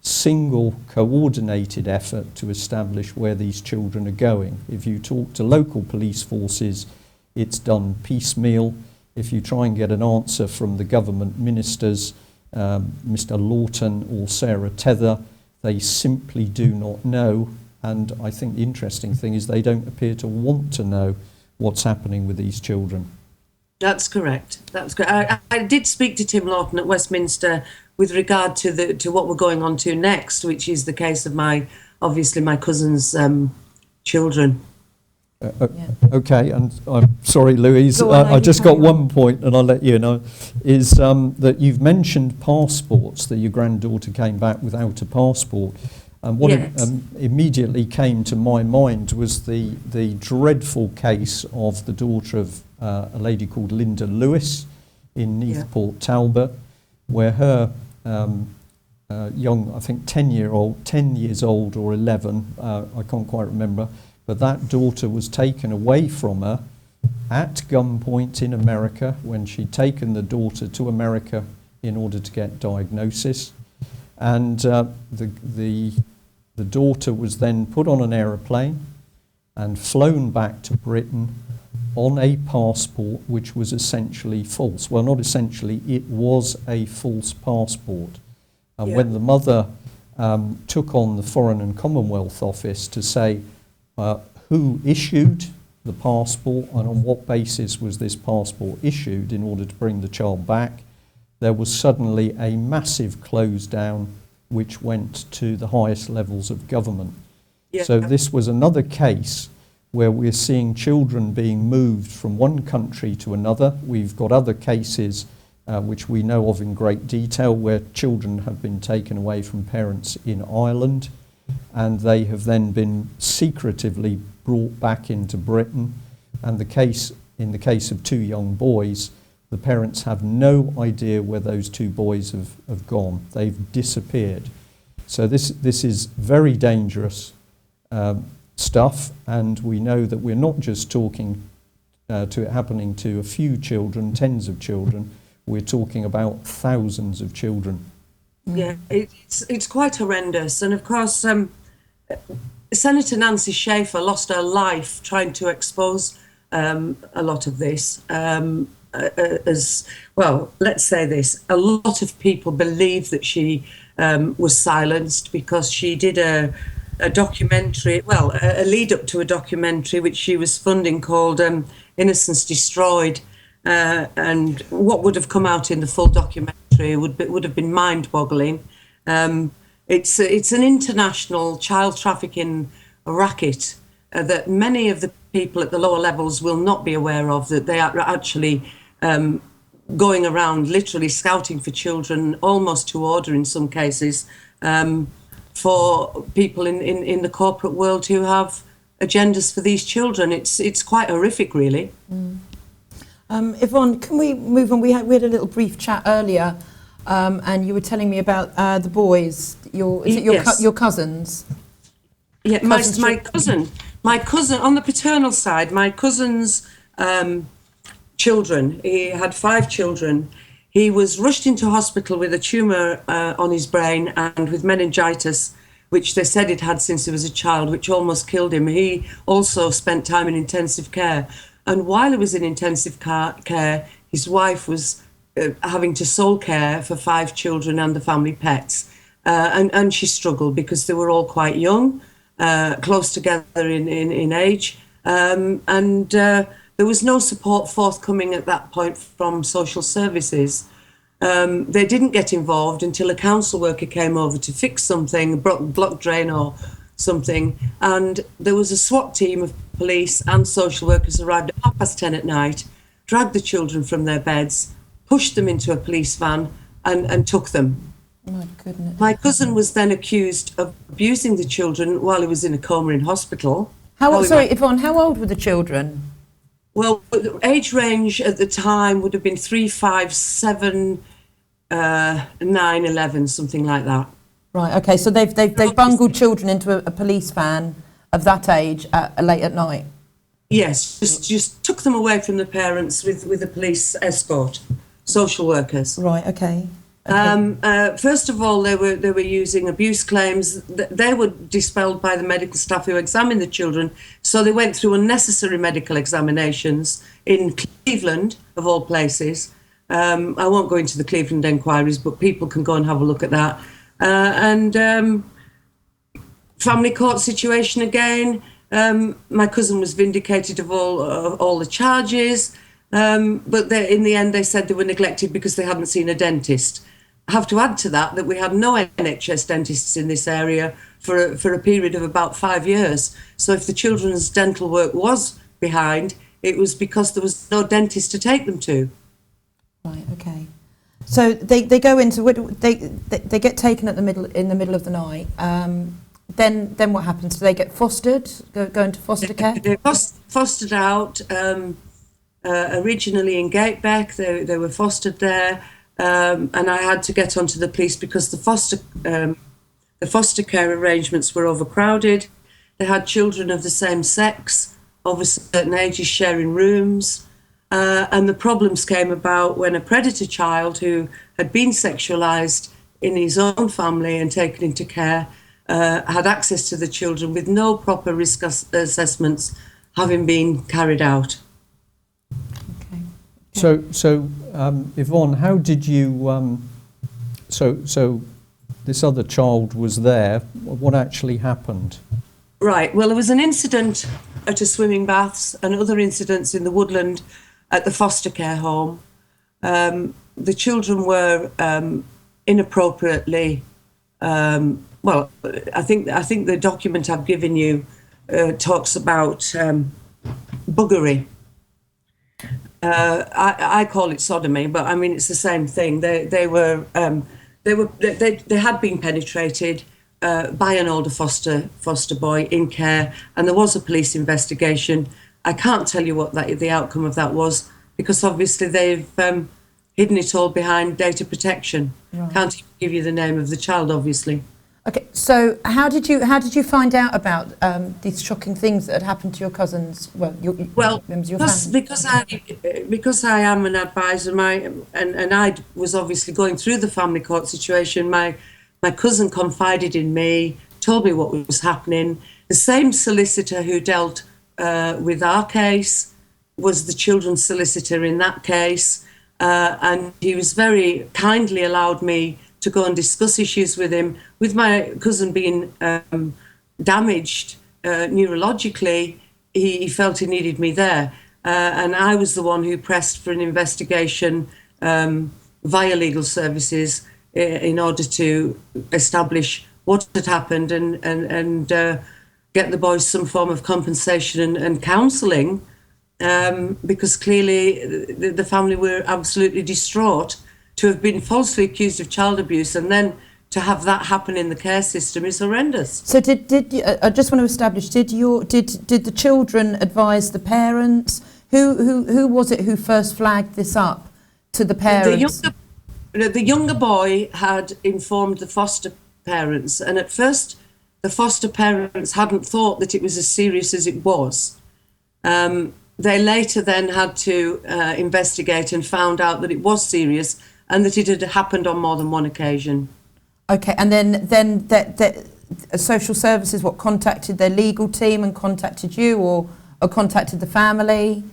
single coordinated effort to establish where these children are going. If you talk to local police forces, it's done piecemeal. If you try and get an answer from the government ministers, Mr. Lawton or Sarah Tether, they simply do not know. And I think the interesting thing is they don't appear to want to know what's happening with these children. That's correct. That's correct. I did speak to Tim Lawton at Westminster with regard to what we're going on to next, which is the case of my cousin's children. Okay, and I'm sorry, Louise, Go on, I just carry got on. one point, and I'll let you know, is that you've mentioned passports, that your granddaughter came back without a passport. And what Yes. immediately came to my mind was the dreadful case of the daughter of a lady called Linda Lewis in Neathport, Talbot, where her young, I think 10 years old or 11, I can't quite remember, but that daughter was taken away from her at gunpoint in America when she'd taken the daughter to America in order to get diagnosis. And the daughter was then put on an aeroplane and flown back to Britain on a passport which was essentially false. Well, not essentially, it was a false passport. And when the mother took on the Foreign and Commonwealth Office to say who issued the passport and on what basis was this passport issued in order to bring the child back, there was suddenly a massive close down which went to the highest levels of government. Yeah. So this was another case where we're seeing children being moved from one country to another. We've got other cases which we know of in great detail where children have been taken away from parents in Ireland and they have then been secretively brought back into Britain. And in the case of two young boys, the parents have no idea where those two boys have gone. They've disappeared. So this is very dangerous stuff, and we know that we're not just talking to it happening to a few children, tens of children. We're talking about thousands of children. Yeah, it's quite horrendous. And of course, Senator Nancy Schaefer lost her life trying to expose a lot of this. As well, let's say this, a lot of people believe that she was silenced because she did a documentary, a lead up to a documentary which she was funding called Innocence Destroyed, and what would have come out in the full documentary would have been mind-boggling. It's an international child trafficking racket that many of the people at the lower levels will not be aware of, that they are actually going around literally scouting for children, almost to order in some cases, for people in the corporate world who have agendas for these children. It's quite horrific, really. Yvonne, can we move on? We had a little brief chat earlier, and you were telling me about the boys. Yes. Your cousins? Yeah, my cousin on the paternal side, my cousin's children. He had 5 children. He was rushed into hospital with a tumour on his brain and with meningitis, which they said he'd had since he was a child, which almost killed him. He also spent time in intensive care. And while he was in intensive care, his wife was having to sole care for 5 children and the family pets. And she struggled because they were all quite young, close together in age. And there was no support forthcoming at that point from social services. They didn't get involved until a council worker came over to fix something, a block drain or something. And there was a SWAT team of police and social workers arrived at 10:30 at night, dragged the children from their beds, pushed them into a police van and took them. My goodness. My cousin was then accused of abusing the children while he was in a coma in hospital. Yvonne, how old were the children? Well, the age range at the time would have been 3, 5, 7, 9, 11, something like that. Right. Okay. So they've bungled children into a police van of that age late at night. Yes, just took them away from the parents with a police escort, social workers. Right. Okay. First of all, they were using abuse claims. They were dispelled by the medical staff who examined the children. So they went through unnecessary medical examinations in Cleveland, of all places. I won't go into the Cleveland enquiries, but people can go and have a look at that. And family court situation again. My cousin was vindicated of all the charges, but in the end they said they were neglected because they hadn't seen a dentist. have to add to that we had no NHS dentists in this area for a period of about 5 years. So if the children's dental work was behind, it was because there was no dentist to take them to. Right. Okay. So they go into they get taken in the middle of the night. Then what happens? Do they get fostered? Go into foster care? They're fostered out. Originally in Gatebeck, they were fostered there, and I had to get onto the police because the foster care arrangements were overcrowded. They had children of the same sex, of a certain ages, sharing rooms, and the problems came about when a predator child who had been sexualised in his own family and taken into care had access to the children with no proper risk assessments having been carried out. Okay. So Yvonne, how did you? So this other child was there. What actually happened? Right. Well, there was an incident at a swimming baths and other incidents in the woodland at the foster care home. The children were inappropriately. Well, I think the document I've given you talks about buggery. I call it sodomy, but I mean it's the same thing. They had been penetrated by an older foster boy in care, and there was a police investigation. I can't tell you what the outcome of that was because obviously they've hidden it all behind data protection. Right. Can't even give you the name of the child, obviously. Okay, so how did you find out about these shocking things that had happened to your cousins? Members of your family? Because I am an advisor, and I was obviously going through the family court situation. My cousin confided in me, told me what was happening. The same solicitor who dealt with our case was the children's solicitor in that case, and he was very kindly allowed me to go and discuss issues with him. With my cousin being damaged neurologically, he felt he needed me there. And I was the one who pressed for an investigation via legal services in order to establish what had happened and get the boys some form of compensation and counselling, because clearly the family were absolutely distraught. To have been falsely accused of child abuse and then to have that happen in the care system is horrendous. So did you, I just want to establish, did the children advise the parents? Who was it who first flagged this up to the parents? The younger boy had informed the foster parents, and at first the foster parents hadn't thought that it was as serious as it was. They later then had to investigate and found out that it was serious and that it had happened on more than one occasion. Okay, and then that social services contacted their legal team and contacted you or contacted the family?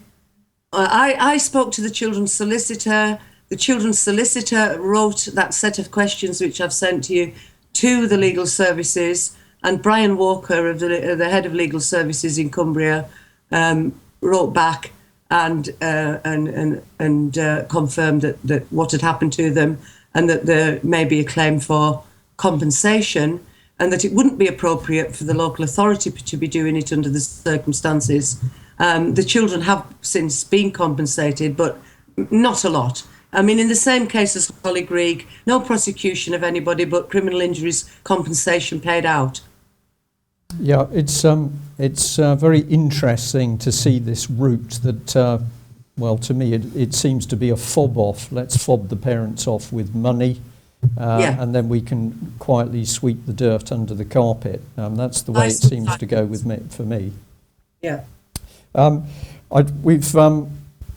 I spoke to the children's solicitor. The children's solicitor wrote that set of questions which I've sent to you to the legal services, and Brian Walker, the head of legal services in Cumbria, wrote back and confirmed that what had happened to them and that there may be a claim for compensation and that it wouldn't be appropriate for the local authority to be doing it under the circumstances. The children have since been compensated, but not a lot. I mean, in the same case as Holly Greig, no prosecution of anybody but criminal injuries compensation paid out. Yeah, it's very interesting to see this route that, well, to me, it seems to be a fob off. Let's fob the parents off with money, and then we can quietly sweep the dirt under the carpet. That's the way it seems to go with me, for me. Yeah.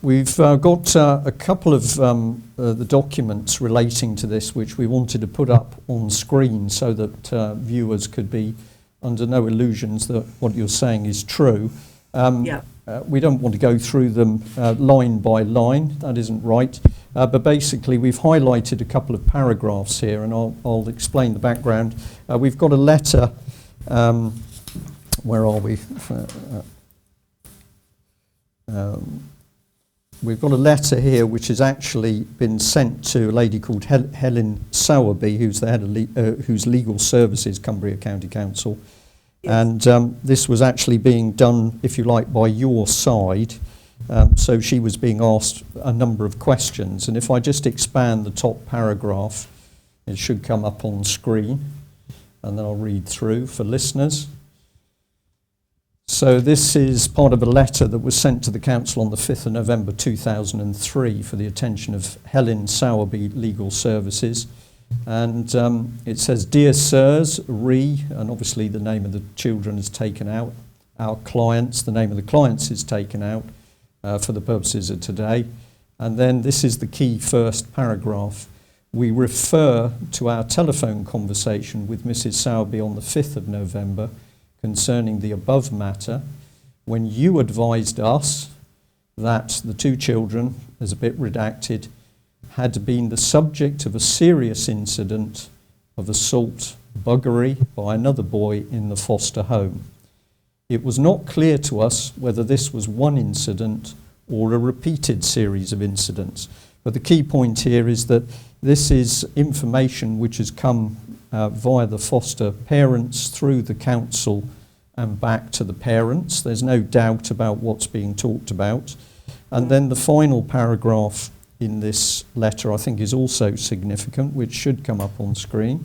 We've got a couple of the documents relating to this, which we wanted to put up on screen so that viewers could be under no illusions that what you're saying is true. We don't want to go through them line by line. That isn't right. But basically, we've highlighted a couple of paragraphs here, and I'll explain the background. We've got a letter. Where are we? we've got a letter here which has actually been sent to a lady called Helen Sowerby, who's the head of who's Legal Services, Cumbria County Council. Yes. And this was actually being done, if you like, by your side. So she was being asked a number of questions. And if I just expand the top paragraph, it should come up on screen. And then I'll read through for listeners. So this is part of a letter that was sent to the Council on the 5th of November 2003 for the attention of Helen Sowerby, Legal Services. And it says, "Dear Sirs, and obviously the name of the children is taken out, our clients, the name of the clients is taken out for the purposes of today. And then this is the key first paragraph. We refer to our telephone conversation with Mrs. Sowerby on the 5th of November concerning the above matter, when you advised us that the two children, as a bit redacted, had been the subject of a serious incident of assault, buggery by another boy in the foster home. It was not clear to us whether this was one incident or a repeated series of incidents." But the key point here is that this is information which has come via the foster parents through the council and back to the parents. There's no doubt about what's being talked about. And then the final paragraph in this letter, I think, is also significant, which should come up on screen.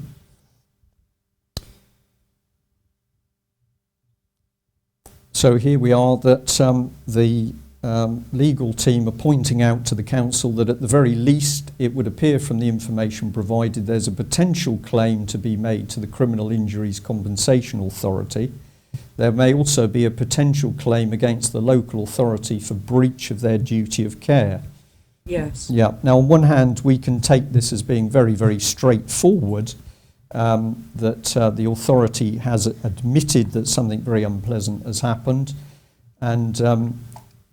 So here we are, that the legal team are pointing out to the council that at the very least it would appear from the information provided there's a potential claim to be made to the Criminal Injuries Compensation Authority. There may also be a potential claim against the local authority for breach of their duty of care. Yes. Yeah. Now, on one hand, we can take this as being very, very straightforward, that the authority has admitted that something very unpleasant has happened, and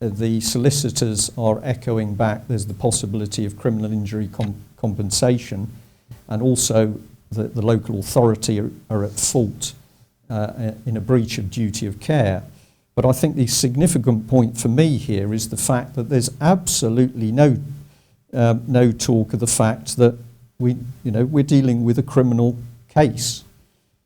the solicitors are echoing back there's the possibility of criminal injury compensation, and also that the local authority are at fault in a breach of duty of care. But I think the significant point for me here is the fact that there's absolutely no talk of the fact that we're dealing with a criminal case.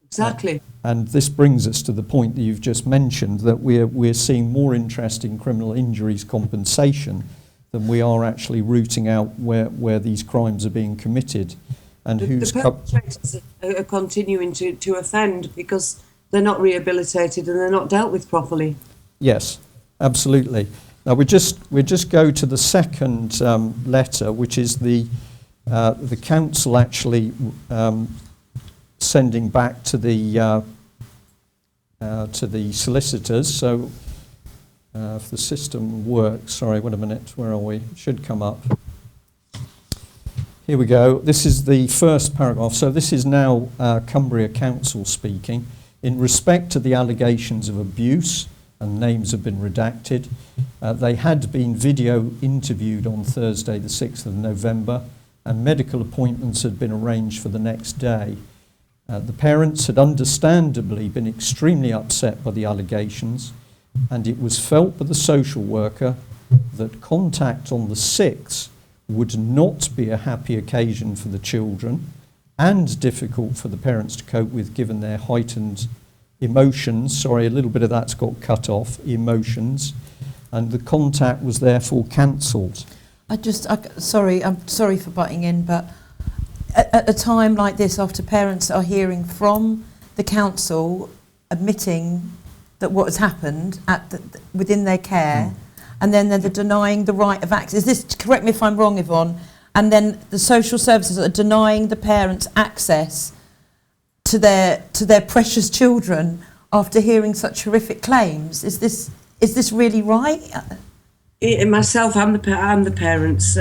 Exactly. And this brings us to the point that you've just mentioned, that we're seeing more interest in criminal injuries compensation than we are actually rooting out where these crimes are being committed and who's the perpetrators are continuing to offend because they're not rehabilitated and they're not dealt with properly. Yes, absolutely. Now we just go to the second letter, which is the council actually sending back to the solicitors. So if the system works, sorry, wait a minute, where are we? It should come up. Here we go. This is the first paragraph. So this is now Cumbria Council speaking. In respect to the allegations of abuse, and names have been redacted, they had been video interviewed on Thursday the 6th of November, and medical appointments had been arranged for the next day. The parents had understandably been extremely upset by the allegations, and it was felt by the social worker that contact on the 6th would not be a happy occasion for the children and difficult for the parents to cope with given their heightened emotions. Sorry, a little bit of that's got cut off, emotions, and the contact was therefore cancelled. I'm sorry for butting in, but at a time like this, after parents are hearing from the council admitting that what has happened within their care, and then they're denying the right of access. Is this, correct me if I'm wrong, Yvonne, and then the social services are denying the parents access to their precious children after hearing such horrific claims? Is this really right? Myself, I'm the parents.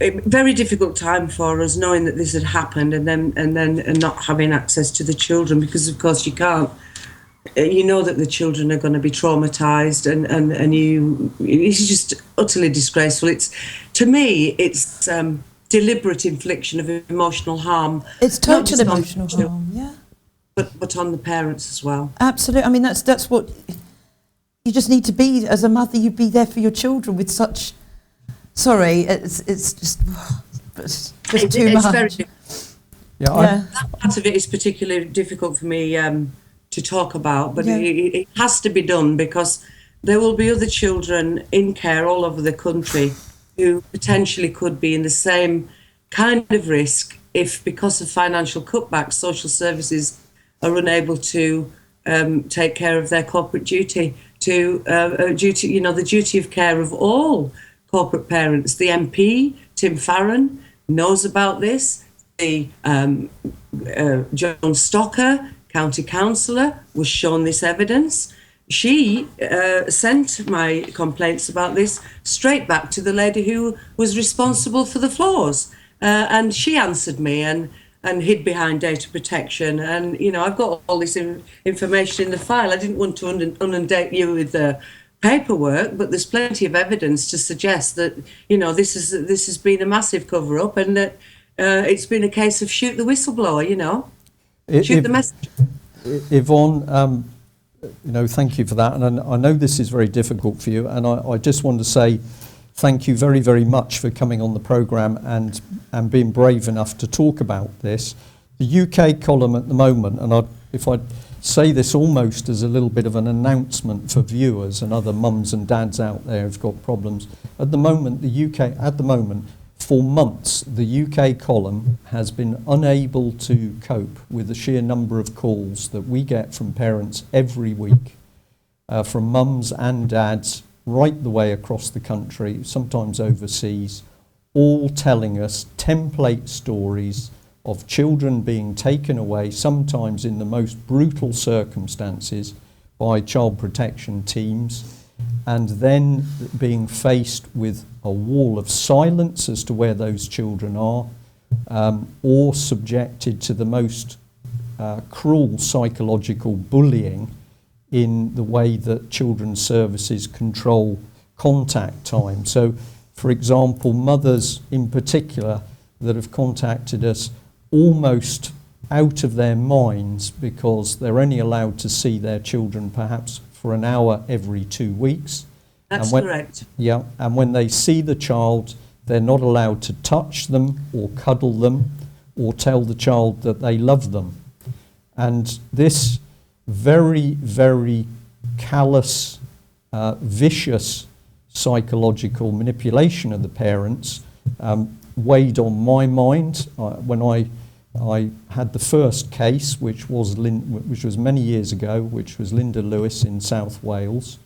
Very difficult time for us, knowing that this had happened, and not having access to the children, because of course you can't. You know that the children are going to be traumatised, and it's just utterly disgraceful. To me, it's deliberate infliction of emotional harm. It's total emotional harm, yeah. But on the parents as well. Absolutely. I mean, that's what you just need to be, as a mother, you be there for your children with such, sorry, it's just too much. Very, Yeah, that part of it is particularly difficult for me to talk about, but it has to be done, because there will be other children in care all over the country who potentially could be in the same kind of risk if, because of financial cutbacks, social services are unable to take care of their corporate duty, the duty of care of all corporate parents. The MP, Tim Farron, knows about this. The Joan Stocker, county councillor, was shown this evidence. She sent my complaints about this straight back to the lady who was responsible for the floors, and she answered me and hid behind data protection. And I've got all this information in the file. I didn't want to inundate you with the paperwork, but there's plenty of evidence to suggest that this has been a massive cover up, and that it's been a case of shoot the whistleblower. Shoot the messenger. Yvonne, thank you for that, and I know this is very difficult for you, and I just want to say thank you very, very much for coming on the programme and being brave enough to talk about this. The UK column at the moment, and if I say this almost as a little bit of an announcement for viewers and other mums and dads out there who've got problems, at the moment, for months, the UK column has been unable to cope with the sheer number of calls that we get from parents every week, from mums and dads right the way across the country, sometimes overseas, all telling us template stories of children being taken away, sometimes in the most brutal circumstances, by child protection teams, and then being faced with a wall of silence as to where those children are, or subjected to the most cruel psychological bullying in the way that children's services control contact time. So, for example, mothers in particular that have contacted us almost out of their minds because they're only allowed to see their children perhaps for an hour every 2 weeks. That's correct. Yeah, and when they see the child, they're not allowed to touch them or cuddle them or tell the child that they love them. And this very, very callous, vicious psychological manipulation of the parents weighed on my mind when I had the first case, which was many years ago, which was Linda Lewis in South Wales.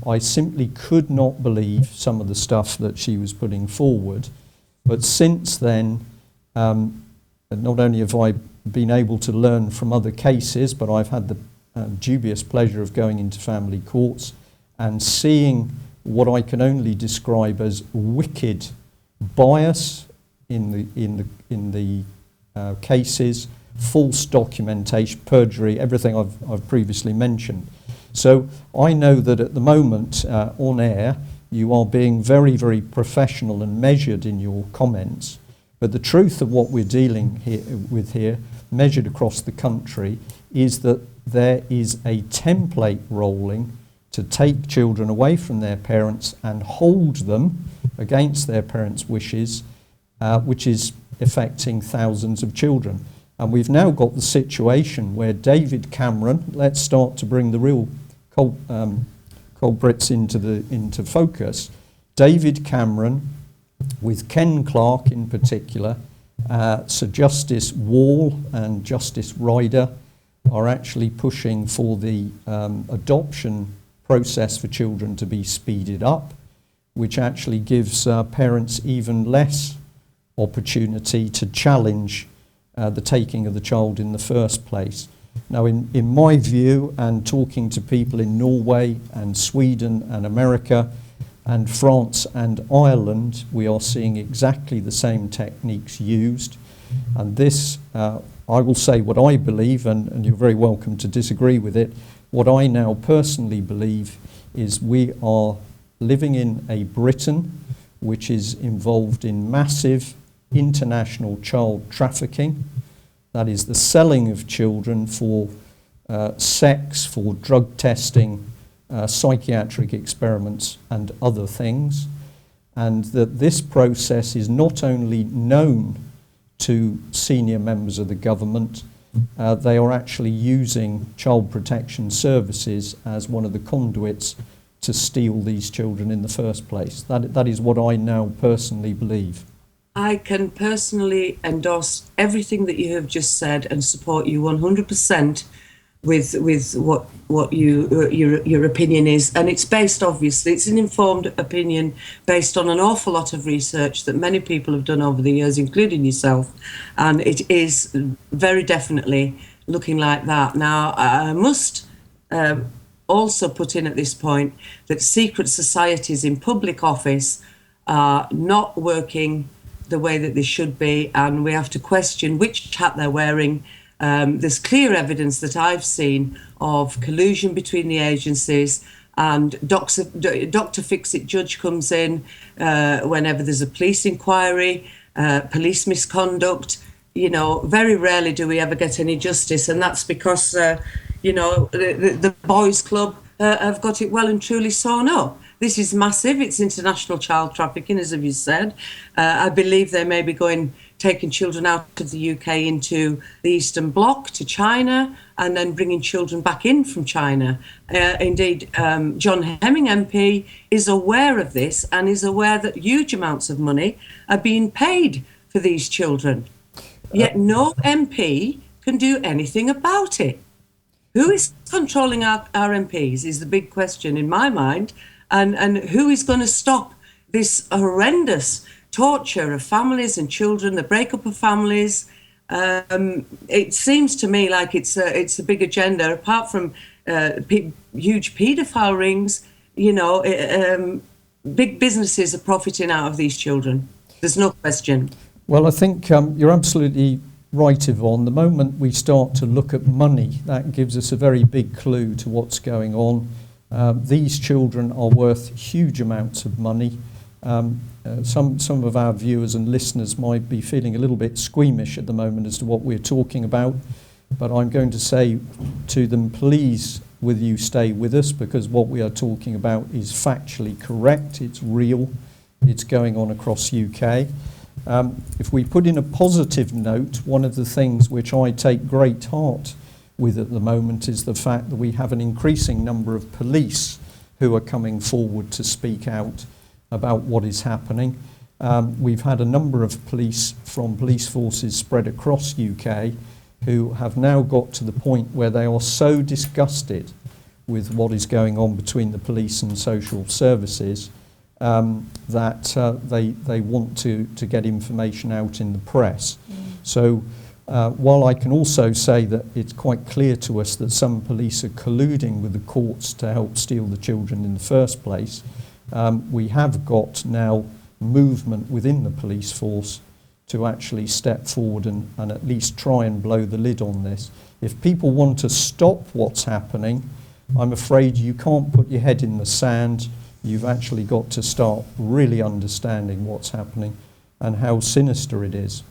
I simply could not believe some of the stuff that she was putting forward. But since then, not only have I been able to learn from other cases, but I've had the dubious pleasure of going into family courts and seeing what I can only describe as wicked bias in the cases, false documentation, perjury, everything I've previously mentioned. So I know that at the moment on air you are being very, very professional and measured in your comments, but the truth of what we're dealing with here, measured across the country, is that there is a template rolling to take children away from their parents and hold them against their parents' wishes, which is affecting thousands of children. And we've now got the situation where David Cameron, let's start to bring the real culprits into focus. David Cameron, with Ken Clarke in particular, Sir Justice Wall and Justice Ryder, are actually pushing for the adoption process for children to be speeded up, which actually gives parents even less opportunity to challenge the taking of the child in the first place. Now, in my view, and talking to people in Norway and Sweden and America and France and Ireland, we are seeing exactly the same techniques used. And this, I will say what I believe, and you're very welcome to disagree with it. What I now personally believe is we are living in a Britain which is involved in massive international child trafficking. That is the selling of children for sex, for drug testing, psychiatric experiments and other things, and that this process is not only known to senior members of the government, they are actually using Child Protection Services as one of the conduits to steal these children in the first place. That is what I now personally believe. I can personally endorse everything that you have just said and support you 100% with what your opinion is, and it's based, obviously, it's an informed opinion based on an awful lot of research that many people have done over the years, including yourself, and it is very definitely looking like that. Now, I must also put in at this point that secret societies in public office are not working the way that they should be, and we have to question which hat they're wearing. There's clear evidence that I've seen of collusion between the agencies, and Dr. Fix-It Judge comes in whenever there's a police inquiry, police misconduct. You know, very rarely do we ever get any justice, and that's because, the boys' club have got it well and truly sewn up. This is massive. It's international child trafficking, as you said. I believe they may be taking children out of the UK into the Eastern Bloc to China, and then bringing children back in from China. Indeed, John Hemming MP is aware of this and is aware that huge amounts of money are being paid for these children. Yet no MP can do anything about it. Who is controlling our MPs is the big question in my mind, and who is going to stop this horrendous torture of families and children, the breakup of families. It seems to me like it's a big agenda. Apart from huge paedophile rings, big businesses are profiting out of these children. There's no question. Well, I think you're absolutely right, Yvonne. The moment we start to look at money, that gives us a very big clue to what's going on. These children are worth huge amounts of money. Some of our viewers and listeners might be feeling a little bit squeamish at the moment as to what we're talking about, but I'm going to say to them, please, will you stay with us, because what we are talking about is factually correct, it's real, it's going on across UK. If we put in a positive note, one of the things which I take great heart with at the moment is the fact that we have an increasing number of police who are coming forward to speak out about what is happening. We've had a number of police from police forces spread across UK who have now got to the point where they are so disgusted with what is going on between the police and social services that they want to get information out in the press. So while I can also say that it's quite clear to us that some police are colluding with the courts to help steal the children in the first place, we have got now movement within the police force to actually step forward and at least try and blow the lid on this. If people want to stop what's happening, I'm afraid you can't put your head in the sand. You've actually got to start really understanding what's happening and how sinister it is.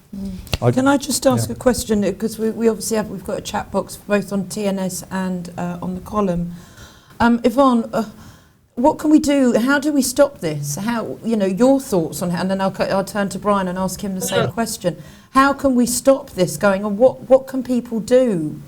Can I just ask a question? Because we obviously we've got a chat box both on TNS and on the column. Yvonne, what can we do? How do we stop this? How, your thoughts on it, and then I'll turn to Brian and ask him the same question. How can we stop this going on? What can people do?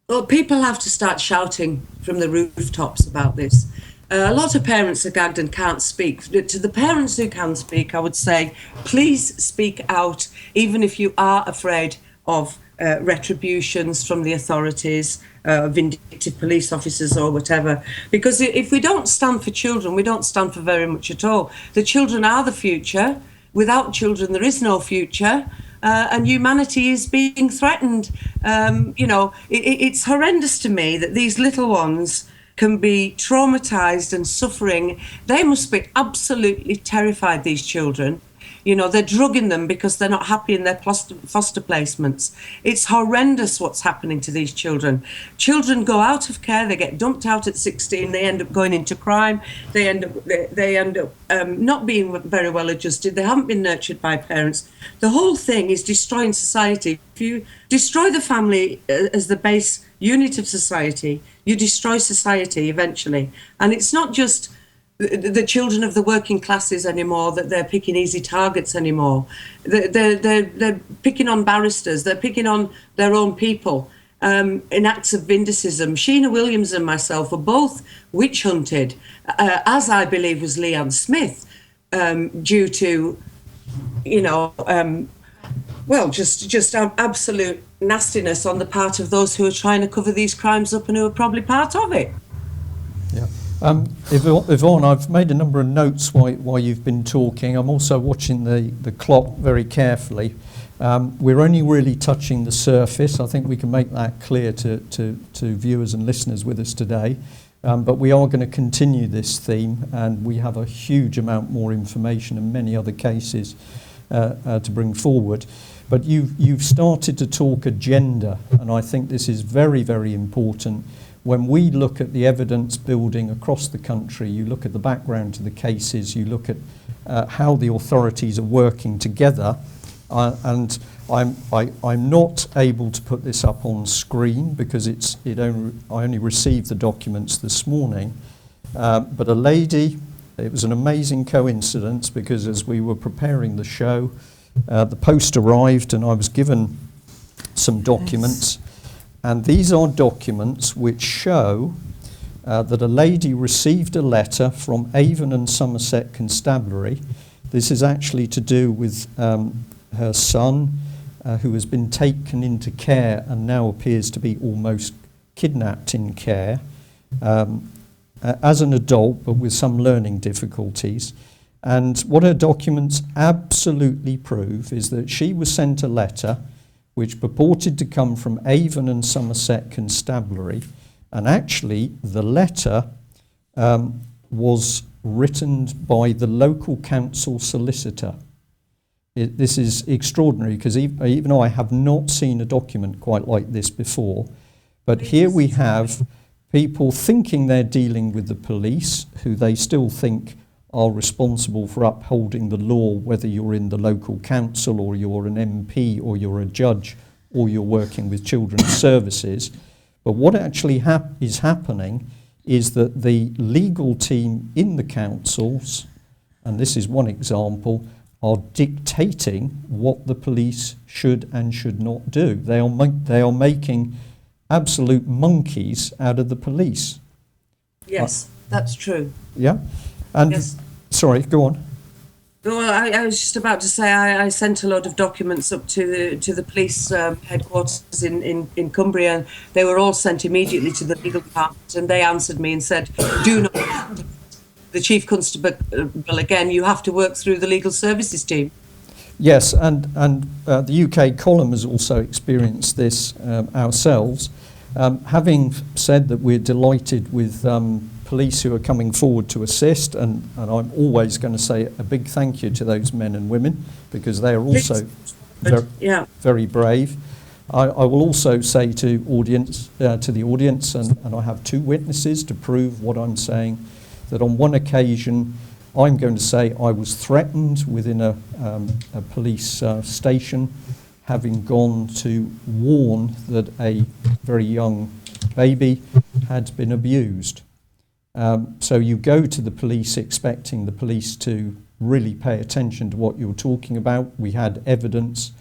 Well, people have to start shouting from the rooftops about this. A lot of parents are gagged and can't speak. To the parents who can speak, I would say, please speak out, even if you are afraid of retributions from the authorities, vindictive police officers or whatever. Because if we don't stand for children, we don't stand for very much at all. The children are the future. Without children, there is no future. And humanity is being threatened. It's horrendous to me that these little ones can be traumatized and suffering. They must be absolutely terrified, these children. They're drugging them because they're not happy in their foster placements. It's horrendous what's happening to these children. Children go out of care, they get dumped out at 16, they end up going into crime, they end up not being very well adjusted, they haven't been nurtured by parents. The whole thing is destroying society. If you destroy the family as the base unit of society, you destroy society eventually. And it's not just the children of the working classes anymore that they're picking easy targets anymore. They're picking on barristers. They're picking on their own people in acts of vindicism. Sheena Williams and myself were both witch hunted, as I believe was Lianne Smith, due to, just absolute nastiness on the part of those who are trying to cover these crimes up and who are probably part of it. Yeah. Yvonne, I've made a number of notes while you've been talking. I'm also watching the clock very carefully. We're only really touching the surface. I think we can make that clear to viewers and listeners with us today. But we are going to continue this theme, and we have a huge amount more information and many other cases to bring forward. But you've started to talk agenda, and I think this is very, very important. When we look at the evidence building across the country, you look at the background to the cases, you look at how the authorities are working together, and I'm not able to put this up on screen because I only received the documents this morning. But a lady, it was an amazing coincidence because as we were preparing the show, the post arrived and I was given some documents. And these are documents which show that a lady received a letter from Avon and Somerset Constabulary. This is actually to do with her son, who has been taken into care and now appears to be almost kidnapped in care as an adult, but with some learning difficulties. And what her documents absolutely prove is that she was sent a letter which purported to come from Avon and Somerset Constabulary, and actually the letter was written by the local council solicitor. This is extraordinary because even I have not seen a document quite like this before, but here we have people thinking they're dealing with the police, who they still think are responsible for upholding the law, whether you're in the local council or you're an MP or you're a judge or you're working with children's services. But what actually is happening is that the legal team in the councils, and this is one example, are dictating what the police should and should not do. They are making absolute monkeys out of the police. Yes, that's true. Yeah? And yes. Sorry, go on. Well, I was just about to say I sent a load of documents up to the police headquarters in Cumbria, and they were all sent immediately to the legal department, and they answered me and said, do not contact the Chief Constable again, you have to work through the legal services team. Yes, and the UK column has also experienced this ourselves. Having said that, we're delighted with police who are coming forward to assist, and I'm always going to say a big thank you to those men and women because they are also very brave. I will also say to the audience, and I have two witnesses to prove what I'm saying, that on one occasion I'm going to say I was threatened within a police station, having gone to warn that a very young baby had been abused. So you go to the police expecting the police to really pay attention to what you're talking about. We had evidence,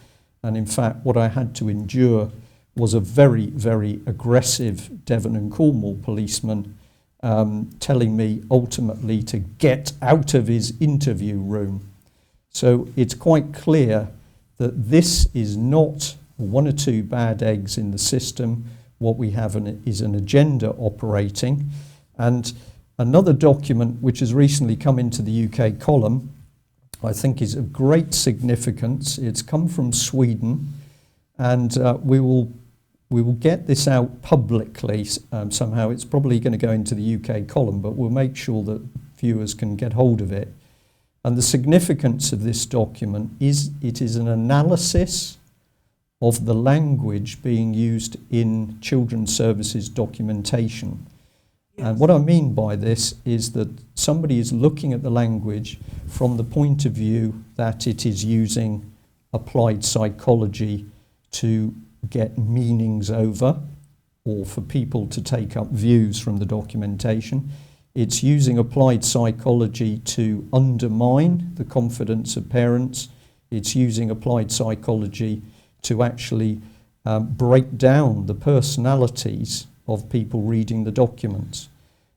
and in fact what I had to endure was a very, very aggressive Devon and Cornwall policeman telling me ultimately to get out of his interview room. So it's quite clear that this is not one or two bad eggs in the system. What we have is an agenda operating. And another document which has recently come into the UK column, I think is of great significance. It's come from Sweden, and we will get this out publicly somehow. It's probably going to go into the UK column, but we'll make sure that viewers can get hold of it. And the significance of this document is it is an analysis of the language being used in children's services documentation. Yes. And what I mean by this is that somebody is looking at the language from the point of view that it is using applied psychology to get meanings over or for people to take up views from the documentation. It's using applied psychology to undermine the confidence of parents. It's using applied psychology to actually break down the personalities of people reading the documents.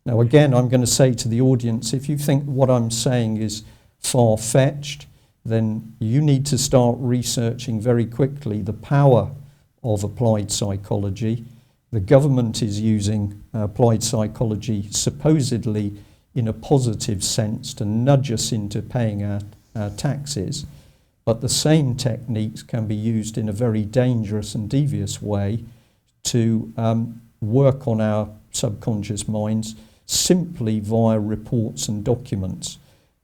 Now, again, I'm going to say to the audience, if you think what I'm saying is far-fetched, then you need to start researching very quickly the power of applied psychology. The government is using applied psychology supposedly in a positive sense to nudge us into paying our taxes, but the same techniques can be used in a very dangerous and devious way to work on our subconscious minds simply via reports and documents.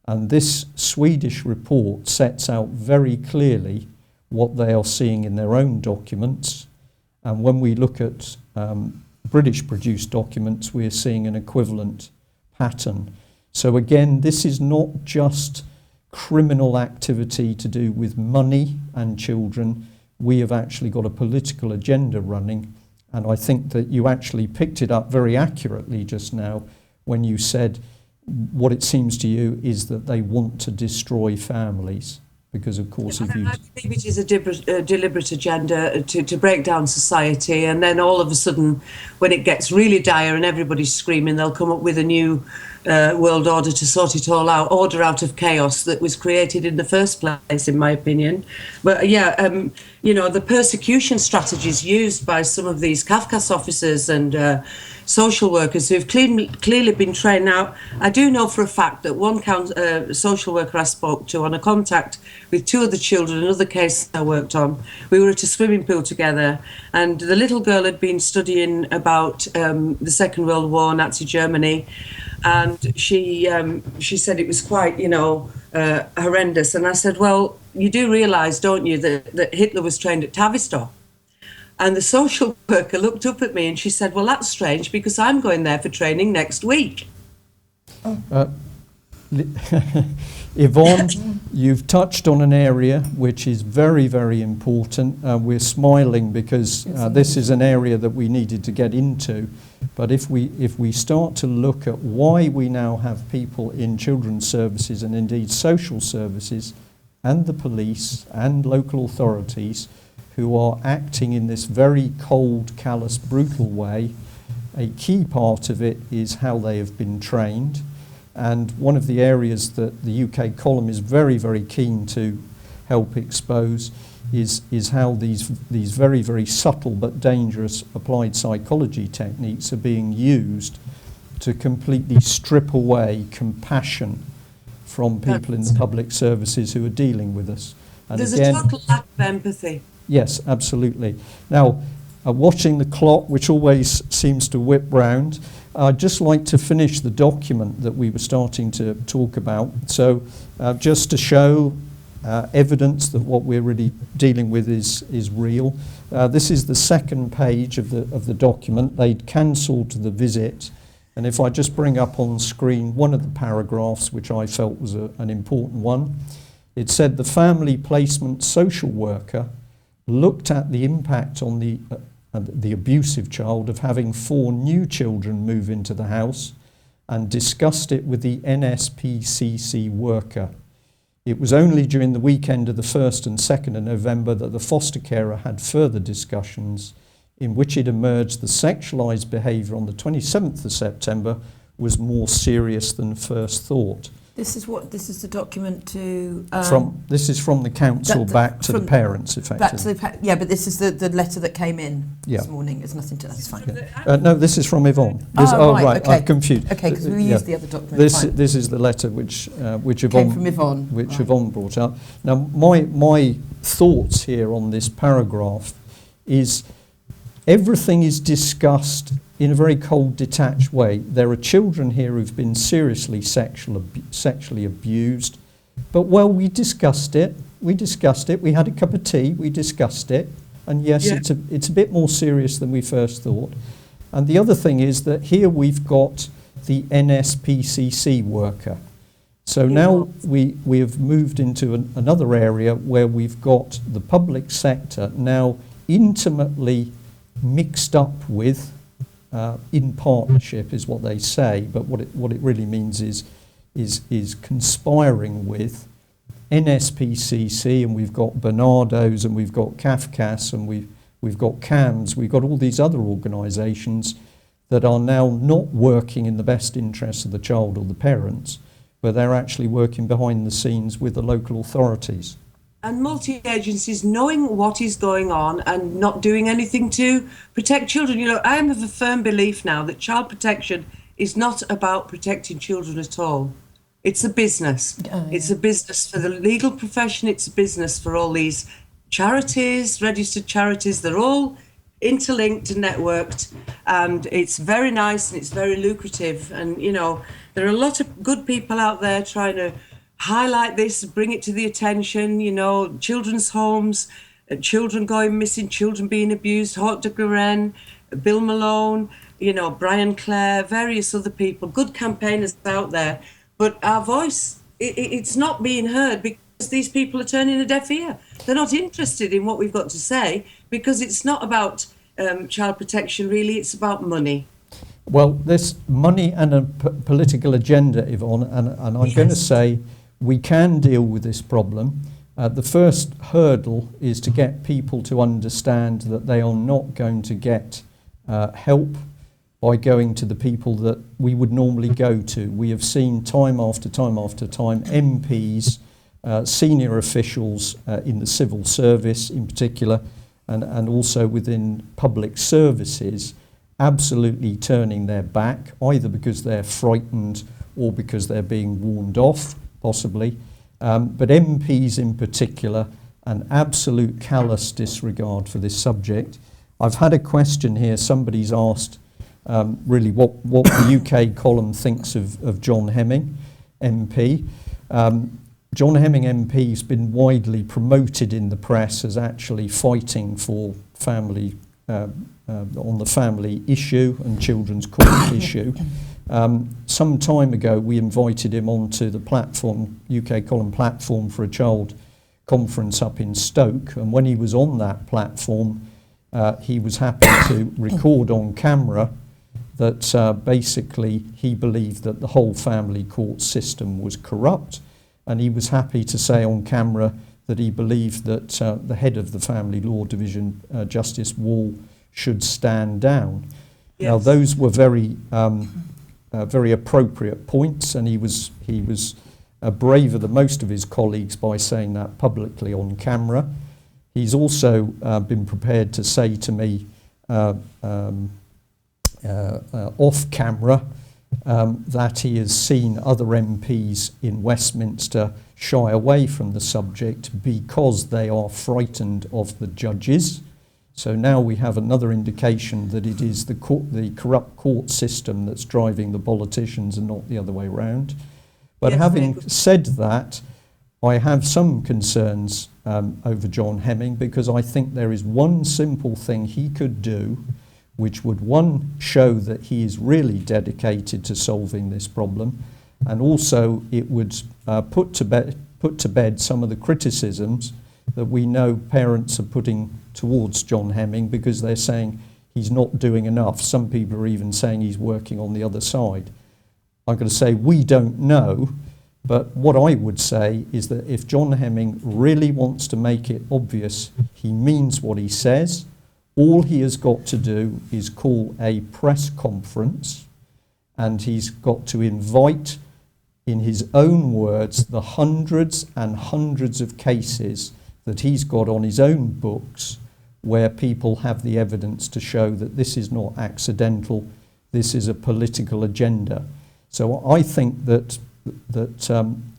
And this Swedish report sets out very clearly what they are seeing in their own documents. And when we look at British produced documents, we're seeing an equivalent pattern. So again, this is not just criminal activity to do with money and children. We have actually got a political agenda running. And I think that you actually picked it up very accurately just now when you said what it seems to you is that they want to destroy families. Because, of course, if you... I believe it is a deliberate agenda to break down society, and then all of a sudden, when it gets really dire and everybody's screaming, they'll come up with a new world order to sort it all out, order out of chaos that was created in the first place, in my opinion. But yeah, you know, the persecution strategies used by some of these Kafkas officers and social workers who've clearly been trained. Now, I do know for a fact that one social worker I spoke to on a contact with two of the children, another case I worked on, we were at a swimming pool together, and the little girl had been studying about the Second World War, Nazi Germany, and she said it was quite, you know, horrendous. And I said, well, you do realise, don't you, that Hitler was trained at Tavistock? And the social worker looked up at me and she said, well, that's strange because I'm going there for training next week. Yvonne, you've touched on an area which is very, very important. We're smiling because this is an area that we needed to get into. But if we start to look at why we now have people in children's services and indeed social services and the police and local authorities who are acting in this very cold, callous, brutal way, a key part of it is how they have been trained. And one of the areas that the UK column is very, very keen to help expose is how these very, very subtle but dangerous applied psychology techniques are being used to completely strip away compassion from people in the public services who are dealing with us. And there's again, a total lack of empathy. Yes, absolutely. Now, watching the clock, which always seems to whip round, I'd just like to finish the document that we were starting to talk about. So just to show evidence that what we're really dealing with is real. This is the second page of the document. They'd cancelled the visit. And if I just bring up on screen one of the paragraphs, which I felt was an important one, it said the family placement social worker looked at the impact on the abusive child of having 4 new children move into the house and discussed it with the NSPCC worker. It was only during the weekend of the 1st and 2nd of November that the foster carer had further discussions in which it emerged the sexualised behaviour on the 27th of September was more serious than first thought. This is the document to... This is from the council back to the parents, effectively. But this is the letter that came in this morning. It's nothing to... That's fine. No, this is from Yvonne. Right, okay. I'm confused. Okay, because we used the other document. This is the letter which Yvonne... Came from Yvonne. Which Yvonne brought up. Now, my thoughts here on this paragraph is everything is discussed in a very cold, detached way. There are children here who've been seriously sexually abused. But, well, we discussed it. We had a cup of tea. We discussed it. And, yes, it's a bit more serious than we first thought. And the other thing is that here we've got the NSPCC worker. So now we have moved into another area where we've got the public sector now intimately mixed up with, in partnership is what they say, but what it really means is conspiring with NSPCC, and we've got Bernardo's, and we've got Kafkas, and we've got CAMS, we've got all these other organisations that are now not working in the best interests of the child or the parents, but they're actually working behind the scenes with the local authorities. And multi-agencies knowing what is going on and not doing anything to protect children. You know, I am of a firm belief now that child protection is not about protecting children at all. It's a business. Oh, yeah. It's a business for the legal profession. It's a business for all these charities, registered charities. They're all interlinked and networked, and it's very nice and it's very lucrative. And, you know, there are a lot of good people out there trying to highlight this, bring it to the attention, you know, children's homes, children going missing, children being abused, Haute de Guerin, Bill Malone, you know, Brian Clare, various other people, good campaigners out there. But our voice, it's not being heard because these people are turning a deaf ear. They're not interested in what we've got to say because it's not about child protection, really, it's about money. Well, this money and a political agenda, Yvonne, and I'm Yes. going to say we can deal with this problem. The first hurdle is to get people to understand that they are not going to get help by going to the people that we would normally go to. We have seen time after time after time MPs, senior officials in the civil service in particular, and also within public services, absolutely turning their back, either because they're frightened or because they're being warned off, possibly. But MPs in particular, an absolute callous disregard for this subject. I've had a question here. Somebody's asked really what the UK column thinks of John Hemming, MP. John Hemming MP has been widely promoted in the press as actually fighting for family on the family issue and children's court issue. Some time ago, we invited him onto the platform, UK column platform for a child conference up in Stoke, and when he was on that platform, he was happy to record on camera that basically he believed that the whole family court system was corrupt, and he was happy to say on camera that he believed that the head of the Family Law Division, Justice Wall, should stand down. Yes. Now, those were very appropriate points, and he was braver than most of his colleagues by saying that publicly on camera. He's also been prepared to say to me off camera that he has seen other MPs in Westminster shy away from the subject because they are frightened of the judges. So now we have another indication that it is the corrupt court system that's driving the politicians and not the other way around. But yes, having said that, I have some concerns over John Hemming, because I think there is one simple thing he could do which would, one, show that he is really dedicated to solving this problem, and also it would put to bed some of the criticisms that we know parents are putting towards John Hemming, because they're saying he's not doing enough. Some people are even saying he's working on the other side. I'm going to say we don't know, but what I would say is that if John Hemming really wants to make it obvious he means what he says, all he has got to do is call a press conference, and he's got to invite, in his own words, the hundreds and hundreds of cases that he's got on his own books where people have the evidence to show that this is not accidental, this is a political agenda. So I think that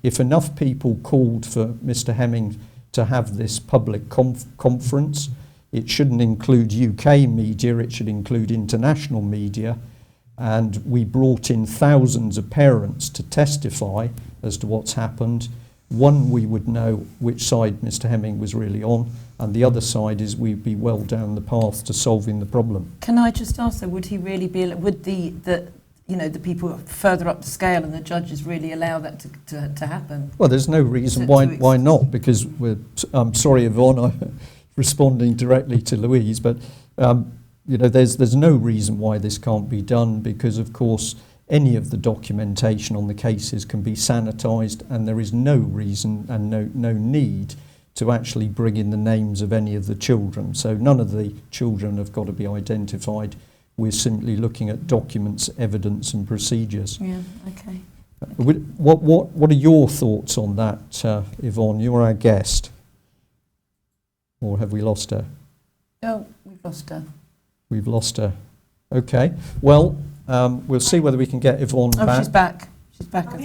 if enough people called for Mr. Hemming to have this public conference, it shouldn't include UK media, it should include international media, and we brought in thousands of parents to testify as to what's happened. One, we would know which side Mr. Hemming was really on, and the other side is we'd be well down the path to solving the problem. Can I just ask, though, would he really be, would the people further up the scale and the judges really allow that to happen? Well, there's no reason why not, because I'm sorry, Yvonne, I'm responding directly to Louise, but there's no reason why this can't be done, because of course any of the documentation on the cases can be sanitised, and there is no reason and no need to actually bring in the names of any of the children. So none of the children have got to be identified. We're simply looking at documents, evidence and procedures. Yeah, okay. What are your thoughts on that, Yvonne? You're our guest. Or have we lost her? Oh, we've lost her. We've lost her. Okay. Well, we'll see whether we can get Yvonne back. Oh, she's back. She's back. I'm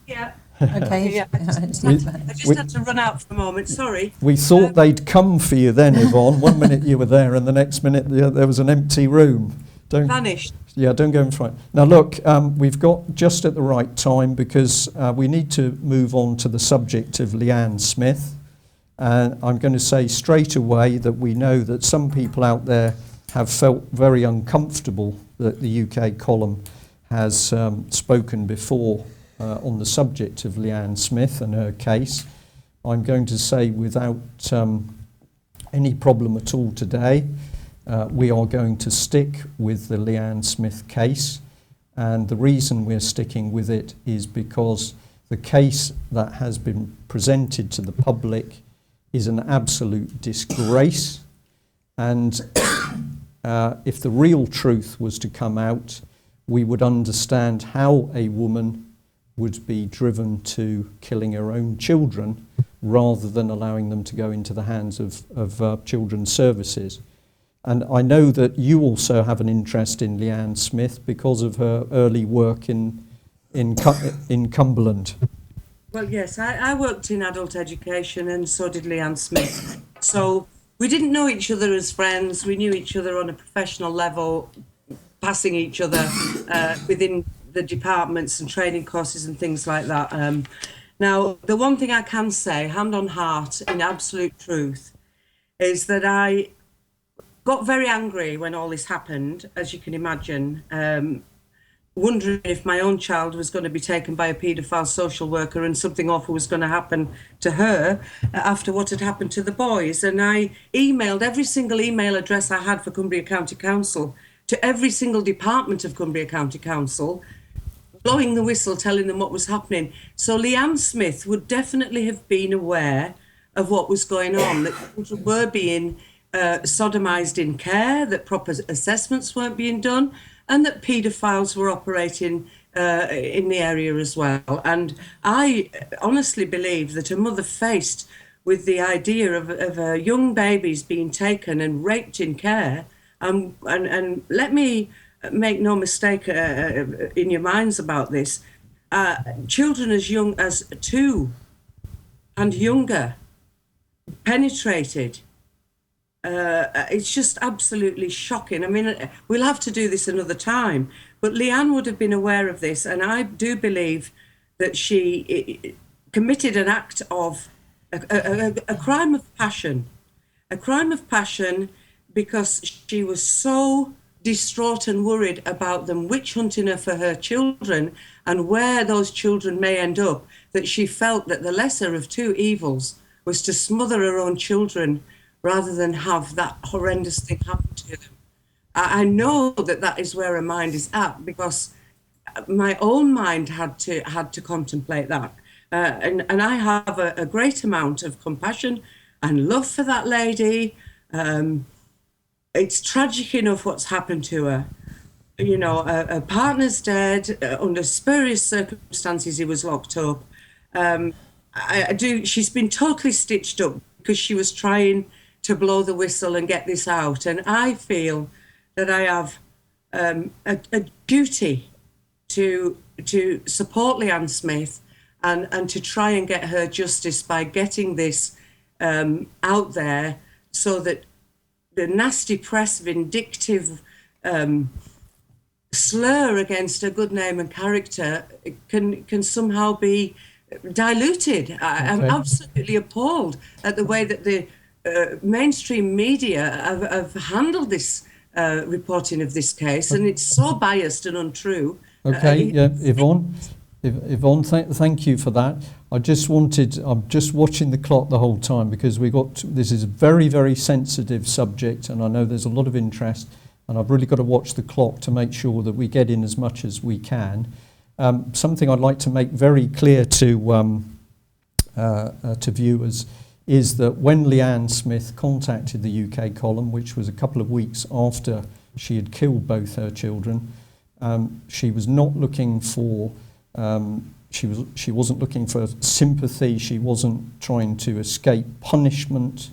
here. Okay. Yeah, I just had to run out for a moment, sorry. We thought they'd come for you then, Yvonne. One minute you were there and the next minute there was an empty room. Vanished. Yeah, don't go in front. Now look, we've got just at the right time, because we need to move on to the subject of Lianne Smith. I'm going to say straight away that we know that some people out there have felt very uncomfortable that the UK column has spoken before on the subject of Lianne Smith and her case. I'm going to say without any problem at all today, we are going to stick with the Lianne Smith case, and the reason we're sticking with it is because the case that has been presented to the public is an absolute disgrace, and if the real truth was to come out, we would understand how a woman would be driven to killing her own children rather than allowing them to go into the hands of children's services. And I know that you also have an interest in Lianne Smith because of her early work in Cumberland. Well, yes, I worked in adult education, and so did Lianne Smith. So we didn't know each other as friends. We knew each other on a professional level, passing each other within the departments and training courses and things like that. Now, the one thing I can say, hand on heart, in absolute truth, is that I got very angry when all this happened, as you can imagine, wondering if my own child was going to be taken by a paedophile social worker and something awful was going to happen to her after what had happened to the boys. And I emailed every single email address I had for Cumbria County Council to every single department of Cumbria County Council, blowing the whistle, telling them what was happening. So Lianne Smith would definitely have been aware of what was going on, that children were being sodomised in care, that proper assessments weren't being done, and that paedophiles were operating in the area as well. And I honestly believe that a mother faced with the idea of young babies being taken and raped in care, and let me make no mistake in your minds about this, children as young as 2 and younger penetrated. It's just absolutely shocking. I mean, we'll have to do this another time, but Lianne would have been aware of this, and I do believe that she committed an act of a crime of passion, because she was so distraught and worried about them witch hunting her for her children and where those children may end up, that she felt that the lesser of two evils was to smother her own children rather than have that horrendous thing happen to them. I know that is where her mind is at, because my own mind had to contemplate that. And I have a great amount of compassion and love for that lady. It's tragic enough what's happened to her. You know, her partner's dead, under spurious circumstances he was locked up. She's been totally stitched up because she was trying to blow the whistle and get this out. And I feel that I have a duty to support Lianne Smith and to try and get her justice by getting this out there, so that the nasty press, vindictive slur against her good name and character can somehow be diluted. I'm absolutely appalled at the way that the mainstream media have handled this reporting of this case, and it's so biased and untrue. Yvonne, thank you for that. I'm just watching the clock the whole time, because this is a very, very sensitive subject, and I know there's a lot of interest, and I've really got to watch the clock to make sure that we get in as much as we can. Something I'd like to make very clear to viewers is that when Lianne Smith contacted the UK column, which was a couple of weeks after she had killed both her children, she was not looking for she wasn't looking for sympathy. She wasn't trying to escape punishment.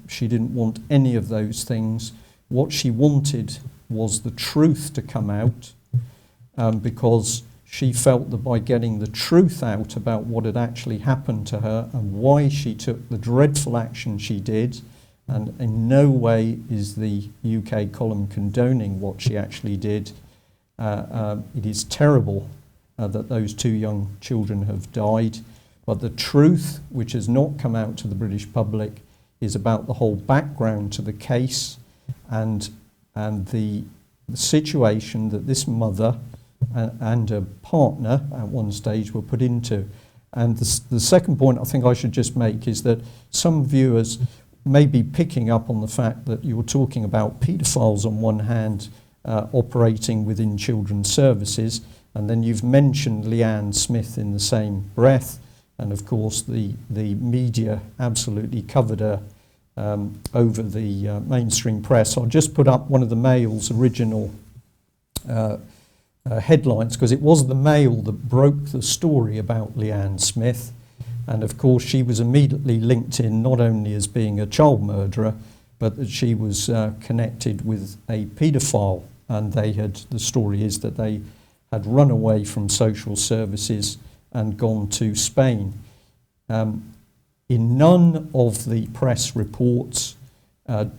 She didn't want any of those things. What she wanted was the truth to come out, because she felt that by getting the truth out about what had actually happened to her and why she took the dreadful action she did, and in no way is the UK column condoning what she actually did. It is terrible that those two young children have died, but the truth, which has not come out to the British public, is about the whole background to the case and the situation that this mother and a partner at one stage were put into. And the second point I think I should just make is that some viewers may be picking up on the fact that you're talking about paedophiles on one hand operating within children's services, and then you've mentioned Lianne Smith in the same breath, and of course the media absolutely covered her over the mainstream press. I'll just put up one of the Mail's original headlines, because it was the Mail that broke the story about Lianne Smith, and of course she was immediately linked in not only as being a child murderer, but that she was connected with a paedophile, and the story is that they had run away from social services and gone to Spain. In none of the press reports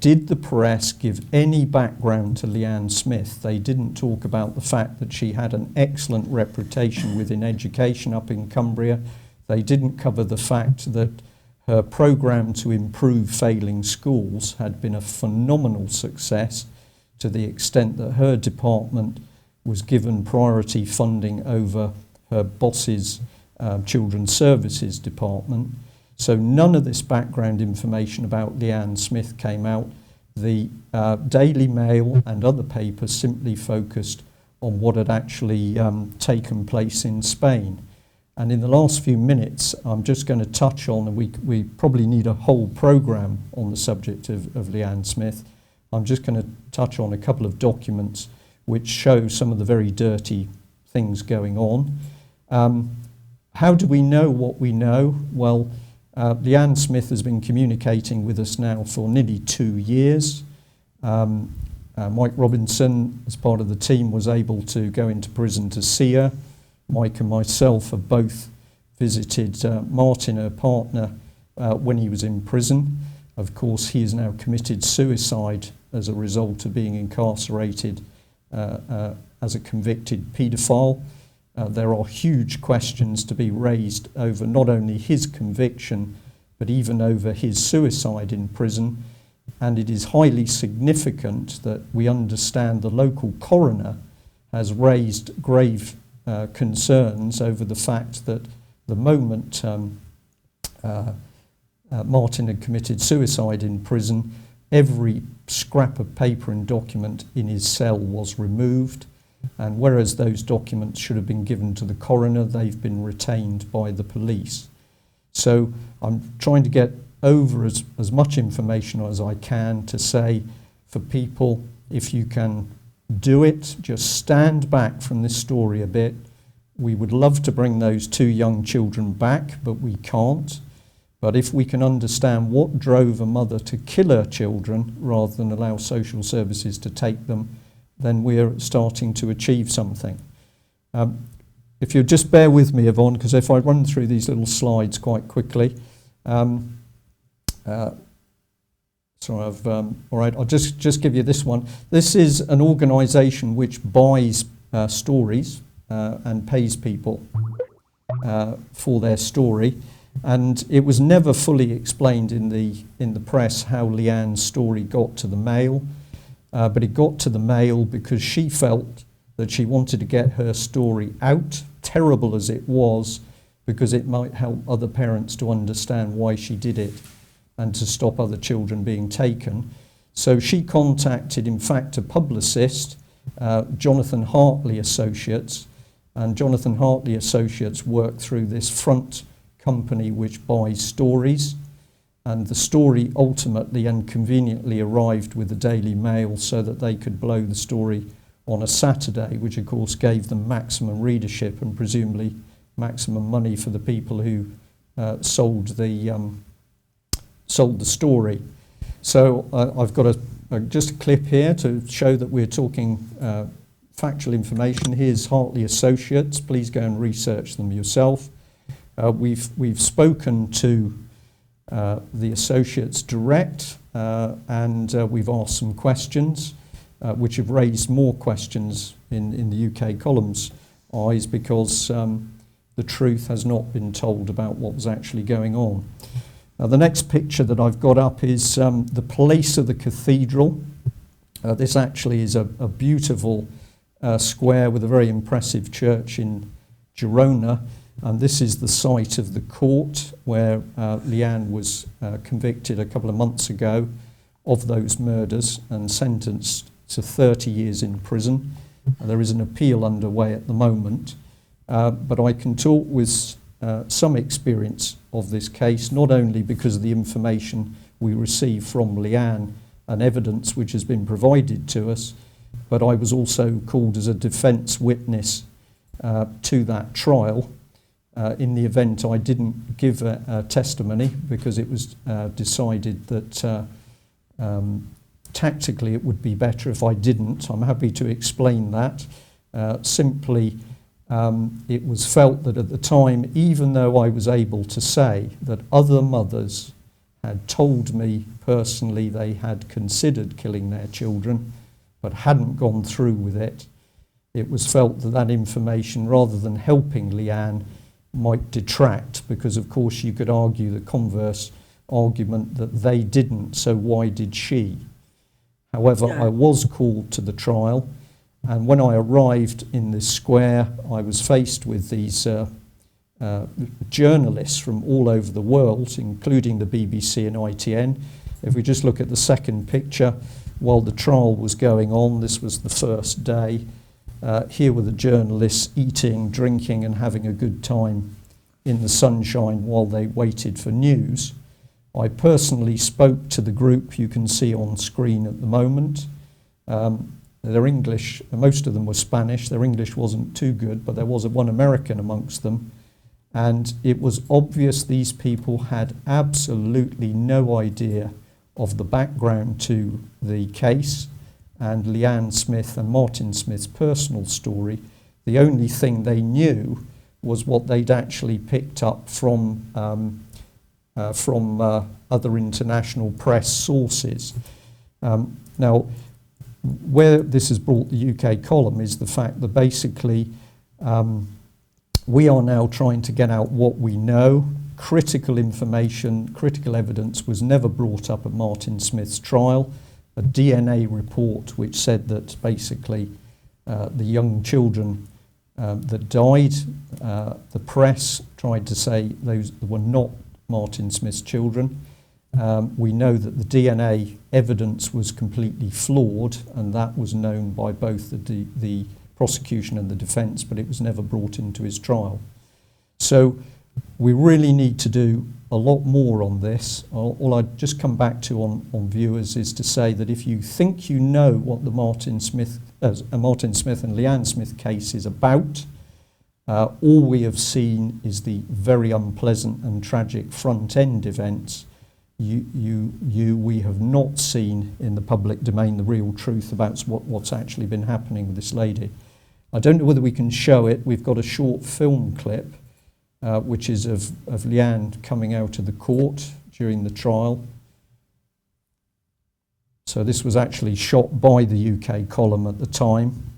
did the press give any background to Lianne Smith. They didn't talk about the fact that she had an excellent reputation within education up in Cumbria. They didn't cover the fact that her programme to improve failing schools had been a phenomenal success, to the extent that her department was given priority funding over her boss's children's services department. So none of this background information about Lianne Smith came out. The Daily Mail and other papers simply focused on what had actually taken place in Spain. And in the last few minutes, I'm just going to touch on, and we probably need a whole programme on the subject of Lianne Smith. I'm just going to touch on a couple of documents which show some of the very dirty things going on. How do we know what we know? Well, Lianne Smith has been communicating with us now for nearly 2 years. Mike Robinson, as part of the team, was able to go into prison to see her. Mike and myself have both visited Martin, her partner, when he was in prison. Of course, he has now committed suicide as a result of being incarcerated as a convicted paedophile. There are huge questions to be raised over not only his conviction, but even over his suicide in prison. And it is highly significant that we understand the local coroner has raised grave concerns over the fact that the moment Martin had committed suicide in prison, every scrap of paper and document in his cell was removed. And whereas those documents should have been given to the coroner, they've been retained by the police. So I'm trying to get over as much information as I can to say, for people, if you can do it, just stand back from this story a bit. We would love to bring those 2 young children back, but we can't. But if we can understand what drove a mother to kill her children rather than allow social services to take them, then we're starting to achieve something. If you'll just bear with me, Yvonne, because if I run through these little slides quite quickly. All right, I'll just give you this one. This is an organisation which buys stories and pays people for their story. And it was never fully explained in the press how Lianne's story got to the Mail. But it got to the Mail because she felt that she wanted to get her story out, terrible as it was, because it might help other parents to understand why she did it and to stop other children being taken. So she contacted, in fact, a publicist, Jonathan Hartley Associates, and Jonathan Hartley Associates worked through this front company which buys stories, and the story ultimately and conveniently arrived with the Daily Mail so that they could blow the story on a Saturday, which of course gave them maximum readership and presumably maximum money for the people who sold the story. So I've got just a clip here to show that we're talking factual information. Here's Hartley Associates. Please go and research them yourself. We've spoken to the Associates direct, and we've asked some questions, which have raised more questions in the UK column's eyes, because the truth has not been told about what was actually going on. The next picture that I've got up is the place of the cathedral. This actually is a beautiful square with a very impressive church in Girona, and this is the site of the court where Lianne was convicted a couple of months ago of those murders and sentenced to 30 years in prison. There is an appeal underway at the moment, but I can talk with some experience of this case, not only because of the information we received from Lianne and evidence which has been provided to us, but I was also called as a defence witness to that trial in the event I didn't give a testimony, because it was decided that tactically it would be better if I didn't. I'm happy to explain that. Simply, it was felt that at the time, even though I was able to say that other mothers had told me personally they had considered killing their children but hadn't gone through with it, it was felt that that information, rather than helping Lianne, might detract, because of course you could argue the converse argument that they didn't, so why did she? However, I was called to the trial, and when I arrived in this square, I was faced with these journalists from all over the world, including the BBC and ITN. If we just look at the second picture, while the trial was going on, this was the first day, here were the journalists eating, drinking and having a good time in the sunshine while they waited for news. I personally spoke to the group you can see on screen at the moment. Their English, most of them were Spanish, their English wasn't too good, but there was one American amongst them, and it was obvious these people had absolutely no idea of the background to the case and Lianne Smith and Martin Smith's personal story. The only thing they knew was what they'd actually picked up from other international press sources. Now, where this has brought the UK column is the fact that basically we are now trying to get out what we know. Critical information, critical evidence was never brought up at Martin Smith's trial. A DNA report which said that basically the young children that died, the press tried to say those were not Martin Smith's children. We know that the DNA evidence was completely flawed, and that was known by both the prosecution and the defence, but it was never brought into his trial. So we really need to do a lot more on this. All I'd just come back to on viewers is to say that if you think you know what the Martin Smith and Lianne Smith case is about, all we have seen is the very unpleasant and tragic front-end events. We have not seen in the public domain the real truth about what's actually been happening with this lady. I don't know whether we can show it. We've got a short film clip which is of Lianne coming out of the court during the trial. So this was actually shot by the UK column at the time.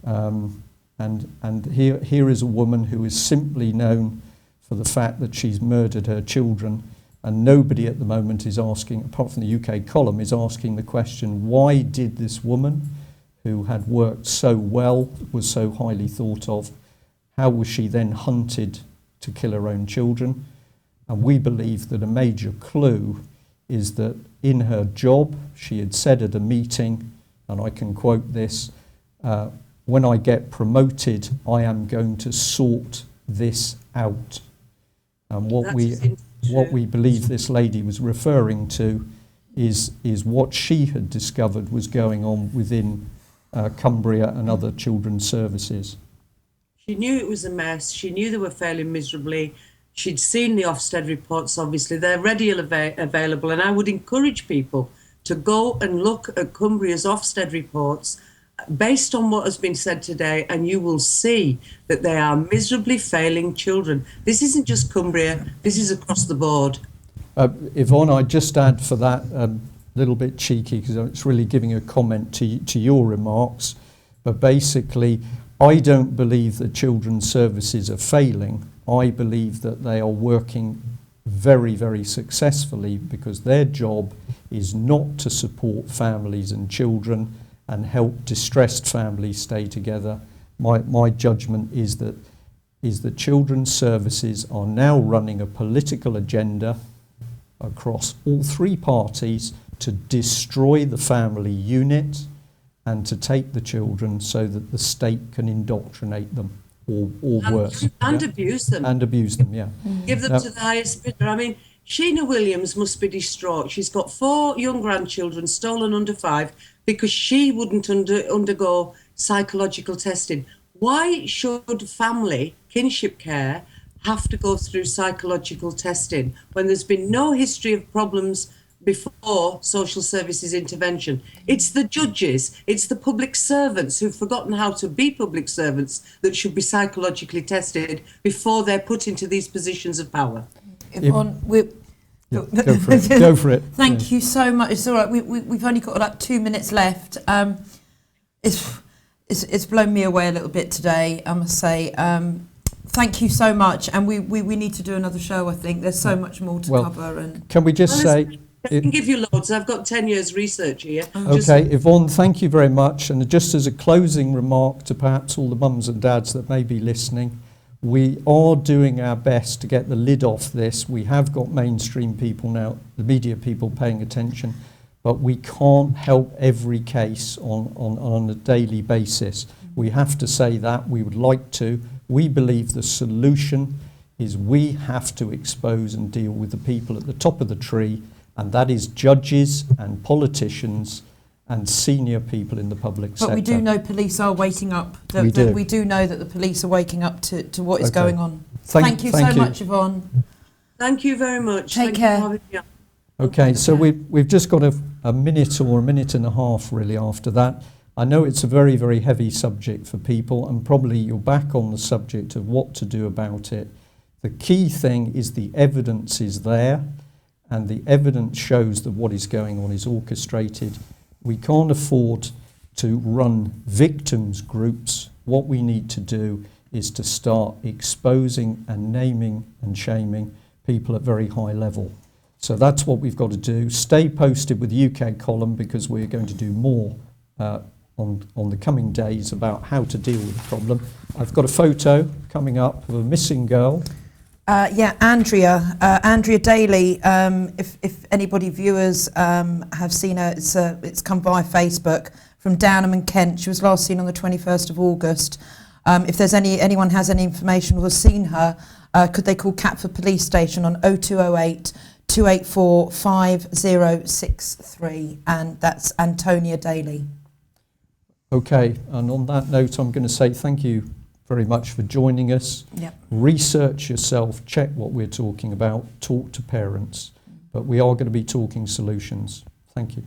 And here is a woman who is simply known for the fact that she's murdered her children, and nobody at the moment is asking, apart from the UK column, is asking the question, why did this woman, who had worked so well, was so highly thought of, how was she then hunted to kill her own children? And we believe that a major clue is that in her job, she had said at a meeting, and I can quote this, when I get promoted, I am going to sort this out. And what we believe this lady was referring to is what she had discovered was going on within Cumbria and other children's services. She knew it was a mess. She knew they were failing miserably. She'd seen the Ofsted reports, obviously. They're readily available, and I would encourage people to go and look at Cumbria's Ofsted reports based on what has been said today, and you will see that they are miserably failing children. This isn't just Cumbria, this is across the board. Yvonne, I'd just add for that a little bit cheeky, because it's really giving a comment to your remarks, but basically, I don't believe that children's services are failing. I believe that they are working very, very successfully, because their job is not to support families and children and help distressed families stay together. My judgment is that children's services are now running a political agenda across all three parties to destroy the family unit and to take the children so that the state can indoctrinate them or worse. And abuse them. And abuse them, yeah. Give them to the highest bidder. I mean, Sheena Williams must be distraught. She's got 4 young grandchildren, stolen under 5, because she wouldn't undergo psychological testing. Why should family kinship care have to go through psychological testing when there's been no history of problems before social services intervention? It's the judges, it's the public servants who've forgotten how to be public servants that should be psychologically tested before they're put into these positions of power. Yvonne, Go for it. Thank you so much. It's all right. We've only got like 2 minutes left. It's blown me away a little bit today, I must say. Thank you so much, and we need to do another show. I think there's so much more to cover. And can we just say? I can give you loads. I've got 10 years research here. Okay, Yvonne, thank you very much. And just as a closing remark to perhaps all the mums and dads that may be listening, we are doing our best to get the lid off this. We have got mainstream people now, the media people paying attention, but we can't help every case on a daily basis. We have to say that. We would like to. We believe the solution is we have to expose and deal with the people at the top of the tree, and that is judges and politicians and senior people in the public sector. But we do know police are waking up. We do know that the police are waking up to what is going on. Thank you so much, Yvonne. Thank you very much. Take care. Okay, so we've just got a minute or a minute and a half really after that. I know it's a very, very heavy subject for people, and probably you're back on the subject of what to do about it. The key thing is the evidence is there, and the evidence shows that what is going on is orchestrated. We can't afford to run victims groups. What we need to do is to start exposing and naming and shaming people at very high level. So that's what we've got to do. Stay posted with the UK column, because we're going to do more on the coming days about how to deal with the problem. I've got a photo coming up of a missing girl. Andrea Daly. If anybody viewers have seen her, it's come via Facebook, from Downham in Kent. She was last seen on the 21st of August. If there's anyone has any information or has seen her, could they call Catford Police Station on 0208 284 5063, and that's Antonia Daly. Okay, and on that note, I'm going to say thank you very much for joining us. Yep. Research yourself, check what we're talking about, talk to parents, but we are going to be talking solutions. Thank you.